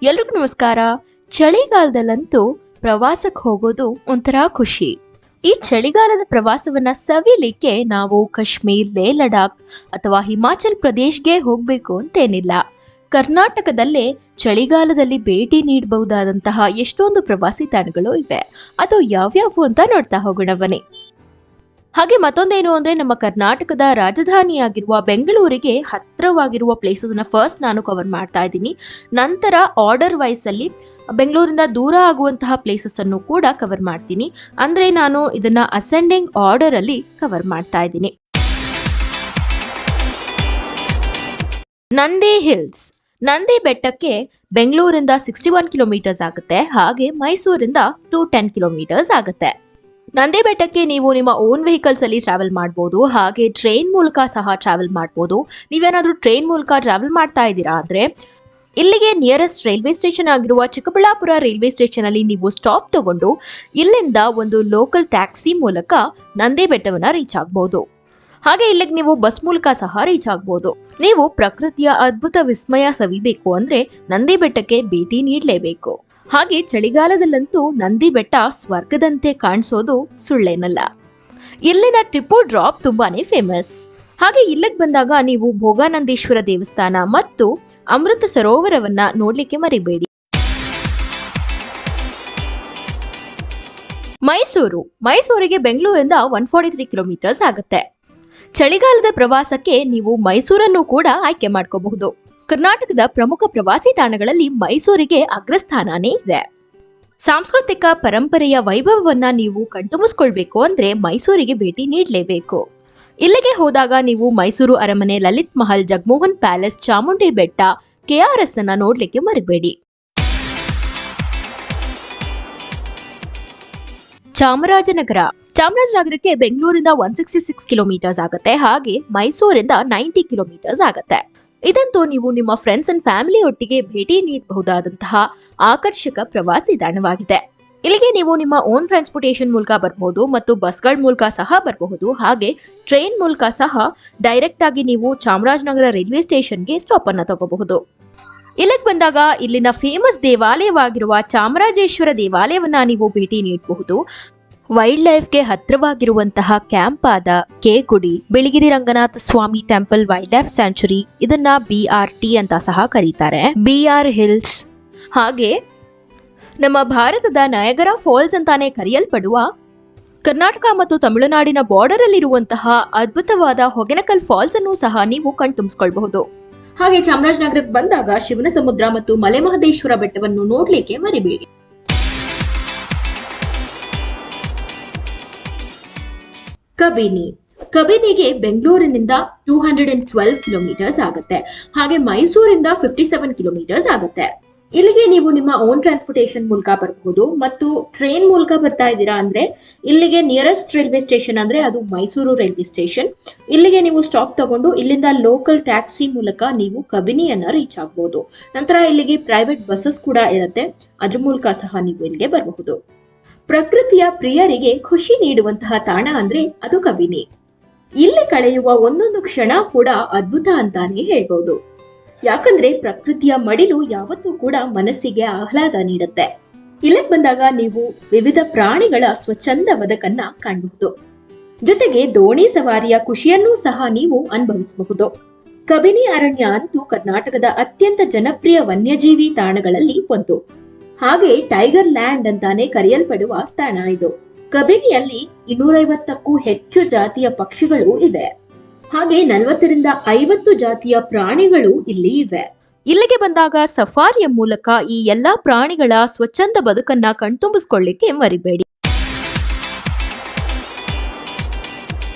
ಎಲ್ರಿಗೂ ನಮಸ್ಕಾರ. ಚಳಿಗಾಲದಲ್ಲಂತೂ ಪ್ರವಾಸಕ್ಕೆ ಹೋಗೋದು ಒಂಥರ ಖುಷಿ. ಈ ಚಳಿಗಾಲದ ಪ್ರವಾಸವನ್ನ ಸವಿಲಿಕ್ಕೆ ನಾವು ಕಾಶ್ಮೀರ್, ಲೇ ಲಡಾಖ್ ಅಥವಾ ಹಿಮಾಚಲ್ ಪ್ರದೇಶ್ಗೆ ಹೋಗ್ಬೇಕು ಅಂತೇನಿಲ್ಲ. ಕರ್ನಾಟಕದಲ್ಲೇ ಚಳಿಗಾಲದಲ್ಲಿ ಭೇಟಿ ನೀಡಬಹುದಾದಂತಹ ಎಷ್ಟೊಂದು ಪ್ರವಾಸಿ ತಾಣಗಳು ಇವೆ. ಅದು ಯಾವ್ಯಾವು ಅಂತ ನೋಡ್ತಾ ಹೋಗೋಣ ಬನ್ನಿ. ಹಾಗೆ ಮತ್ತೊಂದೇನು ಅಂದ್ರೆ, ನಮ್ಮ ಕರ್ನಾಟಕದ ರಾಜಧಾನಿಯಾಗಿರುವ ಬೆಂಗಳೂರಿಗೆ ಹತ್ತಿರವಾಗಿರುವ ಪ್ಲೇಸಸ್ ನ ಫಸ್ಟ್ ನಾನು ಕವರ್ ಮಾಡ್ತಾ ಇದ್ದೀನಿ. ನಂತರ ಆರ್ಡರ್ ವೈಸ್ ಅಲ್ಲಿ ಬೆಂಗಳೂರಿಂದ ದೂರ ಆಗುವಂತಹ ಪ್ಲೇಸಸ್ ಅನ್ನು ಕೂಡ ಕವರ್ ಮಾಡ್ತೀನಿ. ಅಂದ್ರೆ ನಾನು ಇದನ್ನ ಅಸೆಂಡಿಂಗ್ ಆರ್ಡರ್ ಅಲ್ಲಿ ಕವರ್ ಮಾಡ್ತಾ ಇದ್ದೀನಿ. ನಂದಿ ಹಿಲ್ಸ್. ನಂದಿ ಬೆಟ್ಟಕ್ಕೆ ಬೆಂಗಳೂರಿಂದ 61 ಕಿಲೋಮೀಟರ್ಸ್ ಆಗುತ್ತೆ. ಹಾಗೆ ಮೈಸೂರಿಂದ 210 ಕಿಲೋಮೀಟರ್ಸ್ ಆಗುತ್ತೆ. ನಂದಿ ಬೆಟ್ಟಕ್ಕೆ ನೀವು ನಿಮ್ಮ ಓನ್ ವೆಹಿಕಲ್ಸ್ ಅಲ್ಲಿ ಟ್ರಾವೆಲ್ ಮಾಡಬಹುದು. ಹಾಗೆ ಟ್ರೈನ್ ಮೂಲಕ ಸಹ ಟ್ರಾವೆಲ್ ಮಾಡಬಹುದು. ನೀವೇನಾದ್ರೂ ಟ್ರೈನ್ ಮೂಲಕ ಟ್ರಾವೆಲ್ ಮಾಡ್ತಾ ಇದ್ದೀರಾ ಅಂದ್ರೆ ಇಲ್ಲಿಗೆ ನಿಯರೆಸ್ಟ್ ರೈಲ್ವೆ ಸ್ಟೇಷನ್ ಆಗಿರುವ ಚಿಕ್ಕಬಳ್ಳಾಪುರ ರೈಲ್ವೆ ಸ್ಟೇಷನ್ ಅಲ್ಲಿ ನೀವು ಸ್ಟಾಪ್ ತಗೊಂಡು ಇಲ್ಲಿಂದ ಒಂದು ಲೋಕಲ್ ಟ್ಯಾಕ್ಸಿ ಮೂಲಕ ನಂದಿ ಬೆಟ್ಟವನ್ನ ರೀಚ್ ಆಗಬಹುದು. ಹಾಗೆ ಇಲ್ಲಿಗೆ ನೀವು ಬಸ್ ಮೂಲಕ ಸಹ ರೀಚ್ ಆಗಬಹುದು. ನೀವು ಪ್ರಕೃತಿಯ ಅದ್ಭುತ ವಿಸ್ಮಯ ಸವಿಬೇಕು ಅಂದ್ರೆ ನಂದಿ ಬೆಟ್ಟಕ್ಕೆ ಭೇಟಿ ನೀಡಲೇಬೇಕು. ಹಾಗೆ ಚಳಿಗಾಲದಲ್ಲಂತೂ ನಂದಿ ಬೆಟ್ಟ ಸ್ವರ್ಗದಂತೆ ಕಾಣಿಸೋದು ಸುಳ್ಳೇನಲ್ಲ. ಇಲ್ಲಿನ ಟಿಪ್ಪು ಡ್ರಾಪ್ ತುಂಬಾನೇ ಫೇಮಸ್. ಹಾಗೆ ಇಲ್ಲಿಗೆ ಬಂದಾಗ ನೀವು ಭೋಗಾನಂದೇಶ್ವರ ದೇವಸ್ಥಾನ ಮತ್ತು ಅಮೃತ ಸರೋವರವನ್ನ ನೋಡ್ಲಿಕ್ಕೆ ಮರಿಬೇಡಿ. ಮೈಸೂರಿಗೆ ಬೆಂಗಳೂರಿಂದ 143 ಕಿಲೋಮೀಟರ್ಸ್ ಆಗುತ್ತೆ. ಚಳಿಗಾಲದ ಪ್ರವಾಸಕ್ಕೆ ನೀವು ಮೈಸೂರನ್ನು ಕೂಡ ಆಯ್ಕೆ ಮಾಡ್ಕೋಬಹುದು. ಕರ್ನಾಟಕದ ಪ್ರಮುಖ ಪ್ರವಾಸಿ ತಾಣಗಳಲ್ಲಿ ಮೈಸೂರಿಗೆ ಅಗ್ರಸ್ಥಾನನೇ ಇದೆ. ಸಾಂಸ್ಕೃತಿಕ ಪರಂಪರೆಯ ವೈಭವವನ್ನ ನೀವು ಕಣ್ತುಂಬಿಸ್ಕೊಳ್ಬೇಕು ಅಂದ್ರೆ ಮೈಸೂರಿಗೆ ಭೇಟಿ ನೀಡಲೇಬೇಕು. ಇಲ್ಲಿಗೆ ಹೋದಾಗ ನೀವು ಮೈಸೂರು ಅರಮನೆ, ಲಲಿತ್ ಮಹಲ್, ಜಗಮೋಹನ್ ಪ್ಯಾಲೇಸ್, ಚಾಮುಂಡಿ ಬೆಟ್ಟ, KRS ಅನ್ನ ನೋಡ್ಲಿಕ್ಕೆ ಮರಿಬೇಡಿ. ಚಾಮರಾಜನಗರಕ್ಕೆ ಬೆಂಗಳೂರಿಂದ 166 ಕಿಲೋಮೀಟರ್ಸ್ ಆಗುತ್ತೆ. ಹಾಗೆ ಮೈಸೂರಿಂದ 90 ಕಿಲೋಮೀಟರ್ಸ್ ಆಗುತ್ತೆ. ಇದಂತೂ ನೀವು ನಿಮ್ಮ ಫ್ರೆಂಡ್ಸ್ ಅಂಡ್ ಫ್ಯಾಮಿಲಿ ಒಟ್ಟಿಗೆ ಭೇಟಿ ನೀಡಬಹುದಾದಂತಹ ಆಕರ್ಷಕ ಪ್ರವಾಸಿ ತಾಣವಾಗಿದೆ. ಇಲ್ಲಿಗೆ ನೀವು ನಿಮ್ಮ ಓನ್ ಟ್ರಾನ್ಸ್ಪೋರ್ಟೇಷನ್ ಮೂಲಕ ಬರಬಹುದು ಮತ್ತು ಬಸ್ಗಳ ಮೂಲಕ ಸಹ ಬರಬಹುದು. ಹಾಗೆ ಟ್ರೈನ್ ಮೂಲಕ ಸಹ ಡೈರೆಕ್ಟ್ ಆಗಿ ನೀವು ಚಾಮರಾಜನಗರ ರೈಲ್ವೆ ಸ್ಟೇಷನ್ಗೆ ಸ್ಟಾಪ್ ಅನ್ನ ತಗೋಬಹುದು. ಇಲ್ಲಿಗೆ ಬಂದಾಗ ಇಲ್ಲಿನ ಫೇಮಸ್ ದೇವಾಲಯವಾಗಿರುವ ಚಾಮರಾಜೇಶ್ವರ ದೇವಾಲಯವನ್ನ ನೀವು ಭೇಟಿ ನೀಡಬಹುದು. ವೈಲ್ಡ್ ಲೈಫ್ಗೆ ಹತ್ತಿರವಾಗಿರುವಂತಹ ಕ್ಯಾಂಪ್ ಆದ ಗುಡಿ, ಬಿಳಿಗಿರಿ ರಂಗನಾಥ ಸ್ವಾಮಿ ಟೆಂಪಲ್ ವೈಲ್ಡ್ ಲೈಫ್ ಸ್ಯಾಂಚುರಿ, ಇದನ್ನ BRT ಅಂತ ಸಹ ಕರೀತಾರೆ, BR ಹಿಲ್ಸ್. ಹಾಗೆ ನಮ್ಮ ಭಾರತದ ನಯಗರಾ ಫಾಲ್ಸ್ ಅಂತಾನೆ ಕರೆಯಲ್ಪಡುವ ಕರ್ನಾಟಕ ಮತ್ತು ತಮಿಳುನಾಡಿನ ಬಾರ್ಡರ್ ಅಲ್ಲಿರುವಂತಹ ಅದ್ಭುತವಾದ ಹೊಗೆನಕಲ್ ಫಾಲ್ಸ್ ಅನ್ನು ಸಹ ನೀವು ಕಣ್ತುಂಬಿಸ್ಕೊಳ್ಬಹುದು. ಹಾಗೆ ಚಾಮರಾಜನಗರಕ್ಕೆ ಬಂದಾಗ ಶಿವನ ಸಮುದ್ರ ಮತ್ತು ಮಲೆಮಹದೇಶ್ವರ ಬೆಟ್ಟವನ್ನು ನೋಡ್ಲಿಕ್ಕೆ ಮರಿಬೇಡಿ. ಕಬಿನಿಗೆ ಬೆಂಗಳೂರಿನಿಂದ 212 ಕಿಲೋಮೀಟರ್ಸ್ ಆಗುತ್ತೆ. ಹಾಗೆ ಮೈಸೂರಿಂದ 57 ಕಿಲೋಮೀಟರ್ಸ್ ಆಗುತ್ತೆ. ಇಲ್ಲಿಗೆ ನೀವು ನಿಮ್ಮ ಓನ್ ಟ್ರಾನ್ಸ್ಪೋರ್ಟೇಷನ್ ಮೂಲಕ ಬರಬಹುದು ಮತ್ತು ಟ್ರೈನ್ ಮೂಲಕ ಬರ್ತಾ ಇದ್ದೀರಾ ಅಂದ್ರೆ ಇಲ್ಲಿಗೆ ನಿಯರೆಸ್ಟ್ ರೈಲ್ವೆ ಸ್ಟೇಷನ್ ಅಂದ್ರೆ ಅದು ಮೈಸೂರು ರೈಲ್ವೆ ಸ್ಟೇಷನ್. ಇಲ್ಲಿಗೆ ನೀವು ಸ್ಟಾಪ್ ತಗೊಂಡು ಇಲ್ಲಿಂದ ಲೋಕಲ್ ಟ್ಯಾಕ್ಸಿ ಮೂಲಕ ನೀವು ಕಬಿನಿಯನ್ನ ರೀಚ್ ಆಗಬಹುದು. ನಂತರ ಇಲ್ಲಿಗೆ ಪ್ರೈವೇಟ್ ಬಸ್ಸಸ್ ಕೂಡ ಇರುತ್ತೆ, ಅದ್ರ ಮೂಲಕ ಸಹ ನೀವು ಇಲ್ಲಿಗೆ ಬರಬಹುದು. ಪ್ರಕೃತಿಯ ಪ್ರಿಯರಿಗೆ ಖುಷಿ ನೀಡುವಂತಹ ತಾಣ ಅಂದ್ರೆ ಅದು ಕಬಿನಿ. ಇಲ್ಲಿ ಕಳೆಯುವ ಒಂದೊಂದು ಕ್ಷಣ ಕೂಡ ಅದ್ಭುತ ಅಂತಾನೆ ಹೇಳ್ಬಹುದು. ಯಾಕಂದ್ರೆ ಪ್ರಕೃತಿಯ ಮಡಿಲು ಯಾವತ್ತೂ ಕೂಡ ಮನಸ್ಸಿಗೆ ಆಹ್ಲಾದ ನೀಡುತ್ತೆ. ಇಲ್ಲಿಗೆ ಬಂದಾಗ ನೀವು ವಿವಿಧ ಪ್ರಾಣಿಗಳ ಸ್ವಚ್ಛಂದ ಬದುಕನ್ನ ಕಾಣಬಹುದು. ಜೊತೆಗೆ ದೋಣಿ ಸವಾರಿಯ ಖುಷಿಯನ್ನೂ ಸಹ ನೀವು ಅನುಭವಿಸಬಹುದು. ಕಬಿನಿ ಅರಣ್ಯ ಅಂತೂ ಕರ್ನಾಟಕದ ಅತ್ಯಂತ ಜನಪ್ರಿಯ ವನ್ಯಜೀವಿ ತಾಣಗಳಲ್ಲಿ ಒಂದು. ಹಾಗೆ ಟೈಗರ್ ಲ್ಯಾಂಡ್ ಅಂತಾನೆ ಕರೆಯಲ್ಪಡುವ ತಾಣ ಇದು. ಕಬಿನಿಯಲ್ಲಿ 250ಕ್ಕೂ ಹೆಚ್ಚು ಜಾತಿಯ ಪಕ್ಷಿಗಳು ಇವೆ. ಹಾಗೆ 40ರಿಂದ 50 ಜಾತಿಯ ಪ್ರಾಣಿಗಳು ಇಲ್ಲಿ ಇವೆ. ಇಲ್ಲಿಗೆ ಬಂದಾಗ ಸಫಾರಿಯ ಮೂಲಕ ಈ ಎಲ್ಲಾ ಪ್ರಾಣಿಗಳ ಸ್ವಚ್ಛಂದ ಬದುಕನ್ನ ಕಣ್ತುಂಬಿಸ್ಕೊಳ್ಳಿಕ್ಕೆ ಮರಿಬೇಡಿ.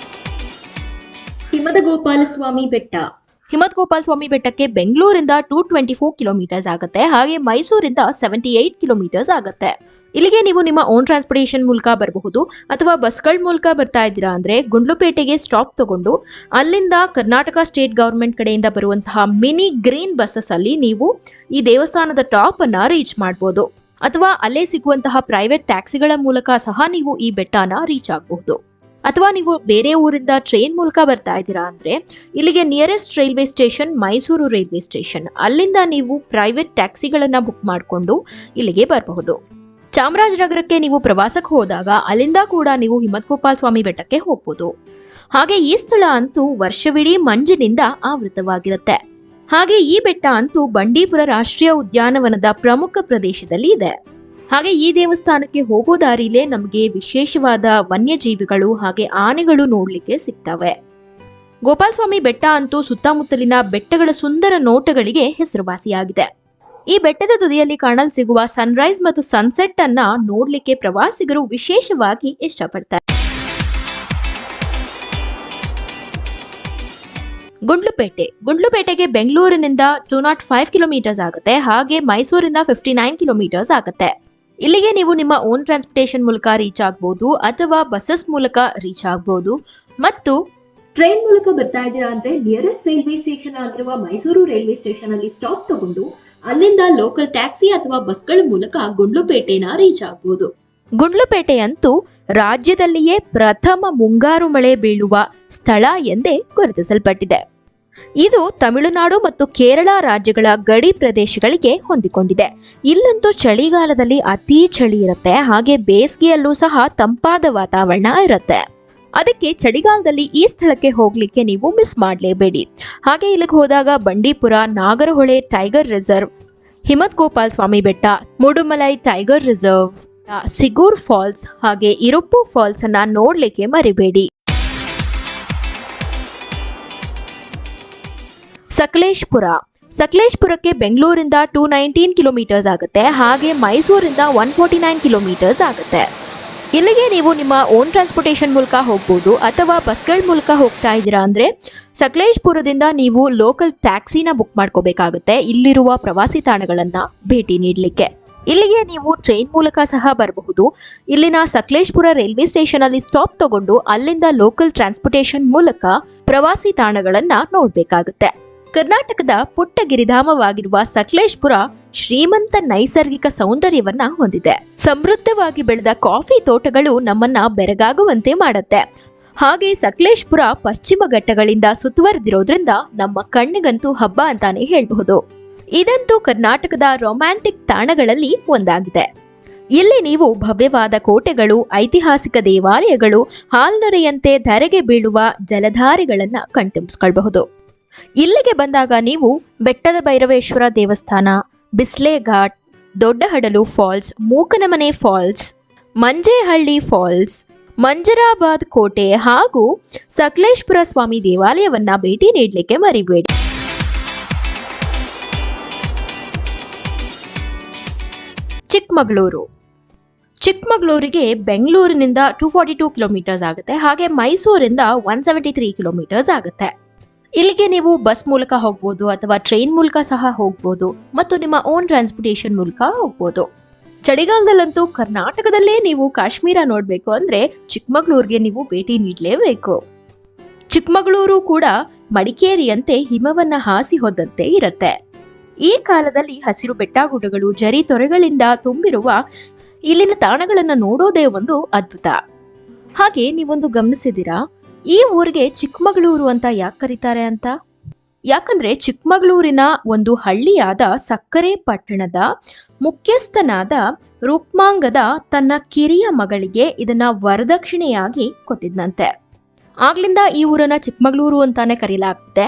ಹಿಮದಗೋಪಾಲ ಸ್ವಾಮಿ ಬೆಟ್ಟಕ್ಕೆ ಬೆಂಗಳೂರಿಂದ 224 ಕಿಲೋಮೀಟರ್ಸ್ ಆಗುತ್ತೆ. ಹಾಗೆ ಮೈಸೂರಿಂದ 78 ಕಿಲೋಮೀಟರ್ಸ್ ಆಗುತ್ತೆ. ಇಲ್ಲಿಗೆ ನೀವು ನಿಮ್ಮ ಓನ್ ಟ್ರಾನ್ಸ್ಪೋರ್ಟೇಷನ್ ಮೂಲಕ ಬರಬಹುದು ಅಥವಾ ಬಸ್ಗಳ ಮೂಲಕ ಬರ್ತಾ ಇದ್ದೀರಾ ಅಂದ್ರೆ ಗುಂಡ್ಲುಪೇಟೆಗೆ ಸ್ಟಾಪ್ ತಗೊಂಡು ಅಲ್ಲಿಂದ ಕರ್ನಾಟಕ ಸ್ಟೇಟ್ ಗವರ್ಮೆಂಟ್ ಕಡೆಯಿಂದ ಬರುವಂತಹ ಮಿನಿ ಗ್ರೀನ್ ಬಸ್ಸಸ್ ಅಲ್ಲಿ ನೀವು ಈ ದೇವಸ್ಥಾನದ ಟಾಪ್ ಅನ್ನ ರೀಚ್ ಮಾಡಬಹುದು. ಅಥವಾ ಅಲ್ಲೇ ಸಿಗುವಂತಹ ಪ್ರೈವೇಟ್ ಟ್ಯಾಕ್ಸಿಗಳ ಮೂಲಕ ಸಹ ನೀವು ಈ ಬೆಟ್ಟನ ರೀಚ್ ಆಗಬಹುದು. ಅಥವಾ ನೀವು ಬೇರೆ ಊರಿಂದ ಟ್ರೈನ್ ಮೂಲಕ ಬರ್ತಾ ಇದ್ದೀರಾ ಅಂದ್ರೆ ಇಲ್ಲಿಗೆ nearest railway station Mysuru railway station. ಅಲ್ಲಿಂದ ನೀವು ಪ್ರೈವೇಟ್ ಟ್ಯಾಕ್ಸಿಗಳನ್ನ ಬುಕ್ ಮಾಡಿಕೊಂಡು ಇಲ್ಲಿಗೆ ಬರಬಹುದು. ಚಾಮರಾಜನಗರಕ್ಕೆ ನೀವು ಪ್ರವಾಸಕ್ಕೆ ಹೋದಾಗ ಅಲ್ಲಿಂದ ಕೂಡ ನೀವು ಹಿಮತ್ಗೋಪಾಲ ಸ್ವಾಮಿ ಬೆಟ್ಟಕ್ಕೆ ಹೋಗ್ಬೋದು. ಹಾಗೆ ಈ ಸ್ಥಳ ಅಂತೂ ವರ್ಷವಿಡೀ ಮಂಜಿನಿಂದ ಆವೃತವಾಗಿರುತ್ತೆ. ಹಾಗೆ ಈ ಬೆಟ್ಟ ಅಂತೂ ಬಂಡೀಪುರ ರಾಷ್ಟ್ರೀಯ ಉದ್ಯಾನವನದ ಪ್ರಮುಖ ಪ್ರದೇಶದಲ್ಲಿ ಇದೆ. ಹಾಗೆ ಈ ದೇವಸ್ಥಾನಕ್ಕೆ ಹೋಗೋ ದಾರಿಲೇ ನಮಗೆ ವಿಶೇಷವಾದ ವನ್ಯಜೀವಿಗಳು ಹಾಗೆ ಆನೆಗಳು ನೋಡ್ಲಿಕ್ಕೆ ಸಿಗ್ತವೆ. ಗೋಪಾಲಸ್ವಾಮಿ ಬೆಟ್ಟ ಅಂತೂ ಸುತ್ತಮುತ್ತಲಿನ ಬೆಟ್ಟಗಳ ಸುಂದರ ನೋಟಗಳಿಗೆ ಹೆಸರುವಾಸಿಯಾಗಿದೆ. ಈ ಬೆಟ್ಟದ ತುದಿಯಲ್ಲಿ ಕಾಣಲು ಸಿಗುವ ಸನ್ರೈಸ್ ಮತ್ತು ಸನ್ಸೆಟ್ ಅನ್ನ ನೋಡ್ಲಿಕ್ಕೆ ಪ್ರವಾಸಿಗರು ವಿಶೇಷವಾಗಿ ಇಷ್ಟಪಡ್ತಾರೆ. ಗುಂಡ್ಲುಪೇಟೆಗೆ ಬೆಂಗಳೂರಿನಿಂದ 205 ಕಿಲೋಮೀಟರ್ಸ್ ಆಗುತ್ತೆ. ಹಾಗೆ ಮೈಸೂರಿಂದ 59 ಕಿಲೋಮೀಟರ್ಸ್ ಆಗುತ್ತೆ. ಇಲ್ಲಿಗೆ ನೀವು ನಿಮ್ಮ ಓನ್ ಟ್ರಾನ್ಸ್ಪೋರ್ಟೇಷನ್ ಮೂಲಕ ರೀಚ್ ಆಗ್ಬೋದು ಅಥವಾ ಬಸ್ಸಸ್ ಮೂಲಕ ರೀಚ್ ಆಗ್ಬೋದು. ಮತ್ತು ಟ್ರೈನ್ ಮೂಲಕ ಬರ್ತಾ ಇದ್ದೀರಾ ಅಂದ್ರೆ ನಿಯರೆಸ್ಟ್ ರೈಲ್ವೆ ಸ್ಟೇಷನ್ ಆಗಿರುವ ಮೈಸೂರು ರೈಲ್ವೆ ಸ್ಟೇಷನ್ ಅಲ್ಲಿ ಸ್ಟಾಪ್ ತಗೊಂಡು ಅಲ್ಲಿಂದ ಲೋಕಲ್ ಟ್ಯಾಕ್ಸಿ ಅಥವಾ ಬಸ್ಗಳ ಮೂಲಕ ಗುಂಡ್ಲುಪೇಟೆನ ರೀಚ್ ಆಗ್ಬೋದು. ಗುಂಡ್ಲುಪೇಟೆ ಅಂತೂ ರಾಜ್ಯದಲ್ಲಿಯೇ ಪ್ರಥಮ ಮುಂಗಾರು ಮಳೆ ಬೀಳುವ ಸ್ಥಳ ಎಂದೇ ಗುರುತಿಸಲ್ಪಟ್ಟಿದೆ. ಇದು ತಮಿಳುನಾಡು ಮತ್ತು ಕೇರಳ ರಾಜ್ಯಗಳ ಗಡಿ ಪ್ರದೇಶಗಳಿಗೆ ಹೊಂದಿಕೊಂಡಿದೆ. ಇಲ್ಲಂತೂ ಚಳಿಗಾಲದಲ್ಲಿ ಅತಿ ಚಳಿ ಇರುತ್ತೆ. ಹಾಗೆ ಬೇಸಿಗೆಯಲ್ಲೂ ಸಹ ತಂಪಾದ ವಾತಾವರಣ ಇರುತ್ತೆ. ಅದಕ್ಕೆ ಚಳಿಗಾಲದಲ್ಲಿ ಈ ಸ್ಥಳಕ್ಕೆ ಹೋಗ್ಲಿಕ್ಕೆ ನೀವು ಮಿಸ್ ಮಾಡಲೇಬೇಡಿ. ಹಾಗೆ ಇಲ್ಲಿಗೆ ಹೋದಾಗ ಬಂಡೀಪುರ, ನಾಗರಹೊಳೆ ಟೈಗರ್ ರಿಸರ್ವ್, ಹಿಮತ್ಗೋಪಾಲ ಸ್ವಾಮಿ ಬೆಟ್ಟ, ಮುಡುಮಲೈ ಟೈಗರ್ ರಿಸರ್ವ್, ಸಿಗೂರ್ ಫಾಲ್ಸ್ ಹಾಗೆ ಇರುಪ್ಪು ಫಾಲ್ಸ್ ಅನ್ನ ನೋಡ್ಲಿಕ್ಕೆ ಮರಿಬೇಡಿ. ಸಕಲೇಶ್ಪುರಕ್ಕೆ ಬೆಂಗಳೂರಿಂದ 219 ಕಿಲೋಮೀಟರ್ಸ್ ಆಗುತ್ತೆ. ಹಾಗೆ ಮೈಸೂರಿಂದ 149 ಕಿಲೋಮೀಟರ್ಸ್ ಆಗುತ್ತೆ. ಇಲ್ಲಿಗೆ ನೀವು ನಿಮ್ಮ ಓನ್ ಟ್ರಾನ್ಸ್ಪೋರ್ಟೇಷನ್ ಮೂಲಕ ಹೋಗ್ಬೋದು ಅಥವಾ ಬಸ್ಗಳ ಮೂಲಕ ಹೋಗ್ತಾ ಇದ್ದೀರಾ ಅಂದ್ರೆ ಸಕಲೇಶ್ಪುರದಿಂದ ನೀವು ಲೋಕಲ್ ಟ್ಯಾಕ್ಸಿನ ಬುಕ್ ಮಾಡ್ಕೋಬೇಕಾಗುತ್ತೆ ಇಲ್ಲಿರುವ ಪ್ರವಾಸಿ ತಾಣಗಳನ್ನ ಭೇಟಿ ನೀಡಲಿಕ್ಕೆ. ಇಲ್ಲಿಗೆ ನೀವು ಟ್ರೈನ್ ಮೂಲಕ ಸಹ ಬರಬಹುದು. ಇಲ್ಲಿನ ಸಕಲೇಶ್ಪುರ ರೈಲ್ವೆ ಸ್ಟೇಷನ್ ಅಲ್ಲಿ ಸ್ಟಾಪ್ ತಗೊಂಡು ಅಲ್ಲಿಂದ ಲೋಕಲ್ ಟ್ರಾನ್ಸ್ಪೋರ್ಟೇಷನ್ ಮೂಲಕ ಪ್ರವಾಸಿ ತಾಣಗಳನ್ನ ನೋಡ್ಬೇಕಾಗುತ್ತೆ. ಕರ್ನಾಟಕದ ಪುಟ್ಟ ಗಿರಿಧಾಮವಾಗಿರುವ ಸಕಲೇಶ್ಪುರ ಶ್ರೀಮಂತ ನೈಸರ್ಗಿಕ ಸೌಂದರ್ಯವನ್ನ ಹೊಂದಿದೆ. ಸಮೃದ್ಧವಾಗಿ ಬೆಳೆದ ಕಾಫಿ ತೋಟಗಳು ನಮ್ಮನ್ನ ಬೆರಗಾಗುವಂತೆ ಮಾಡುತ್ತೆ. ಹಾಗೆ ಸಕಲೇಶ್ಪುರ ಪಶ್ಚಿಮ ಘಟ್ಟಗಳಿಂದ ಸುತ್ತುವರೆದಿರೋದ್ರಿಂದ ನಮ್ಮ ಕಣ್ಣಿಗಂತೂ ಹಬ್ಬ ಅಂತಾನೆ ಹೇಳ್ಬಹುದು. ಇದಂತೂ ಕರ್ನಾಟಕದ ರೊಮ್ಯಾಂಟಿಕ್ ತಾಣಗಳಲ್ಲಿ ಒಂದಾಗಿದೆ. ಇಲ್ಲಿ ನೀವು ಭವ್ಯವಾದ ಕೋಟೆಗಳು, ಐತಿಹಾಸಿಕ ದೇವಾಲಯಗಳು, ಹಾಲ್ನೊರೆಯಂತೆ ಧರೆಗೆ ಬೀಳುವ ಜಲಧಾರಿಗಳನ್ನ ಕಣ್ತುಂಬಿಸ್ಕೊಳ್ಬಹುದು. ಇಲ್ಲಿಗೆ ಬಂದಾಗ ನೀವು ಬೆಟ್ಟದ ಭೈರವೇಶ್ವರ ದೇವಸ್ಥಾನ, Bisle ghat, Doddahadalu falls, Mookanamane falls, Manjehalli falls, Manjarabad ಕೋಟೆ ಹಾಗೂ ಸಕಲೇಶ್ಪುರ ಸ್ವಾಮಿ ದೇವಾಲಯವನ್ನ ಭೇಟಿ ನೀಡಲಿಕ್ಕೆ ಮರಿಬೇಡಿ. ಚಿಕ್ಕಮಗಳೂರಿಗೆ ಬೆಂಗಳೂರಿನಿಂದ 242 ಕಿಲೋಮೀಟರ್ಸ್ ಆಗುತ್ತೆ. ಹಾಗೆ ಮೈಸೂರಿಂದ 173 ಕಿಲೋಮೀಟರ್ಸ್ ಆಗುತ್ತೆ. ಇಲ್ಲಿಗೆ ನೀವು ಬಸ್ ಮೂಲಕ ಹೋಗ್ಬೋದು ಅಥವಾ ಟ್ರೈನ್ ಮೂಲಕ ಸಹ ಹೋಗ್ಬೋದು ಮತ್ತು ನಿಮ್ಮ ಓನ್ ಟ್ರಾನ್ಸ್ಪೋರ್ಟೇಷನ್ ಮೂಲಕ ಹೋಗ್ಬೋದು. ಚಳಿಗಾಲದಲ್ಲಂತೂ ಕರ್ನಾಟಕದಲ್ಲೇ ನೀವು ಕಾಶ್ಮೀರ ನೋಡಬೇಕು ಅಂದ್ರೆ ಚಿಕ್ಕಮಗಳೂರಿಗೆ ನೀವು ಭೇಟಿ ನೀಡಲೇಬೇಕು. ಚಿಕ್ಕಮಗಳೂರು ಕೂಡ ಮಡಿಕೇರಿಯಂತೆ ಹಿಮವನ್ನ ಹಾಸಿ ಹೋದಂತೆ ಇರುತ್ತೆ. ಈ ಕಾಲದಲ್ಲಿ ಹಸಿರು ಬೆಟ್ಟಗುಡ್ಡಗಳು, ಜರಿ ತೊರೆಗಳಿಂದ ತುಂಬಿರುವ ಇಲ್ಲಿನ ತಾಣಗಳನ್ನ ನೋಡೋದೇ ಒಂದು ಅದ್ಭುತ. ಹಾಗೆ ನೀವೊಂದು ಗಮನಿಸಿದಿರಾ, ಈ ಊರಿಗೆ ಚಿಕ್ಕಮಗಳೂರು ಅಂತ ಯಾಕೆ ಕರೀತಾರೆ ಅಂತ? ಯಾಕಂದ್ರೆ ಚಿಕ್ಕಮಗಳೂರಿನ ಒಂದು ಹಳ್ಳಿಯಾದ ಸಕ್ಕರೆ ಪಟ್ಟಣದ ಮುಖ್ಯಸ್ಥನಾದ ರುಕ್ಮಾಂಗದ ತನ್ನ ಕಿರಿಯ ಮಗಳಿಗೆ ಇದನ್ನ ವರದಕ್ಷಿಣೆಯಾಗಿ ಕೊಟ್ಟಿದ್ನಂತೆ. ಆಗ್ಲಿಂದ ಈ ಊರನ್ನ ಚಿಕ್ಕಮಗಳೂರು ಅಂತಾನೆ ಕರೀಲಾಗ್ತಿದೆ.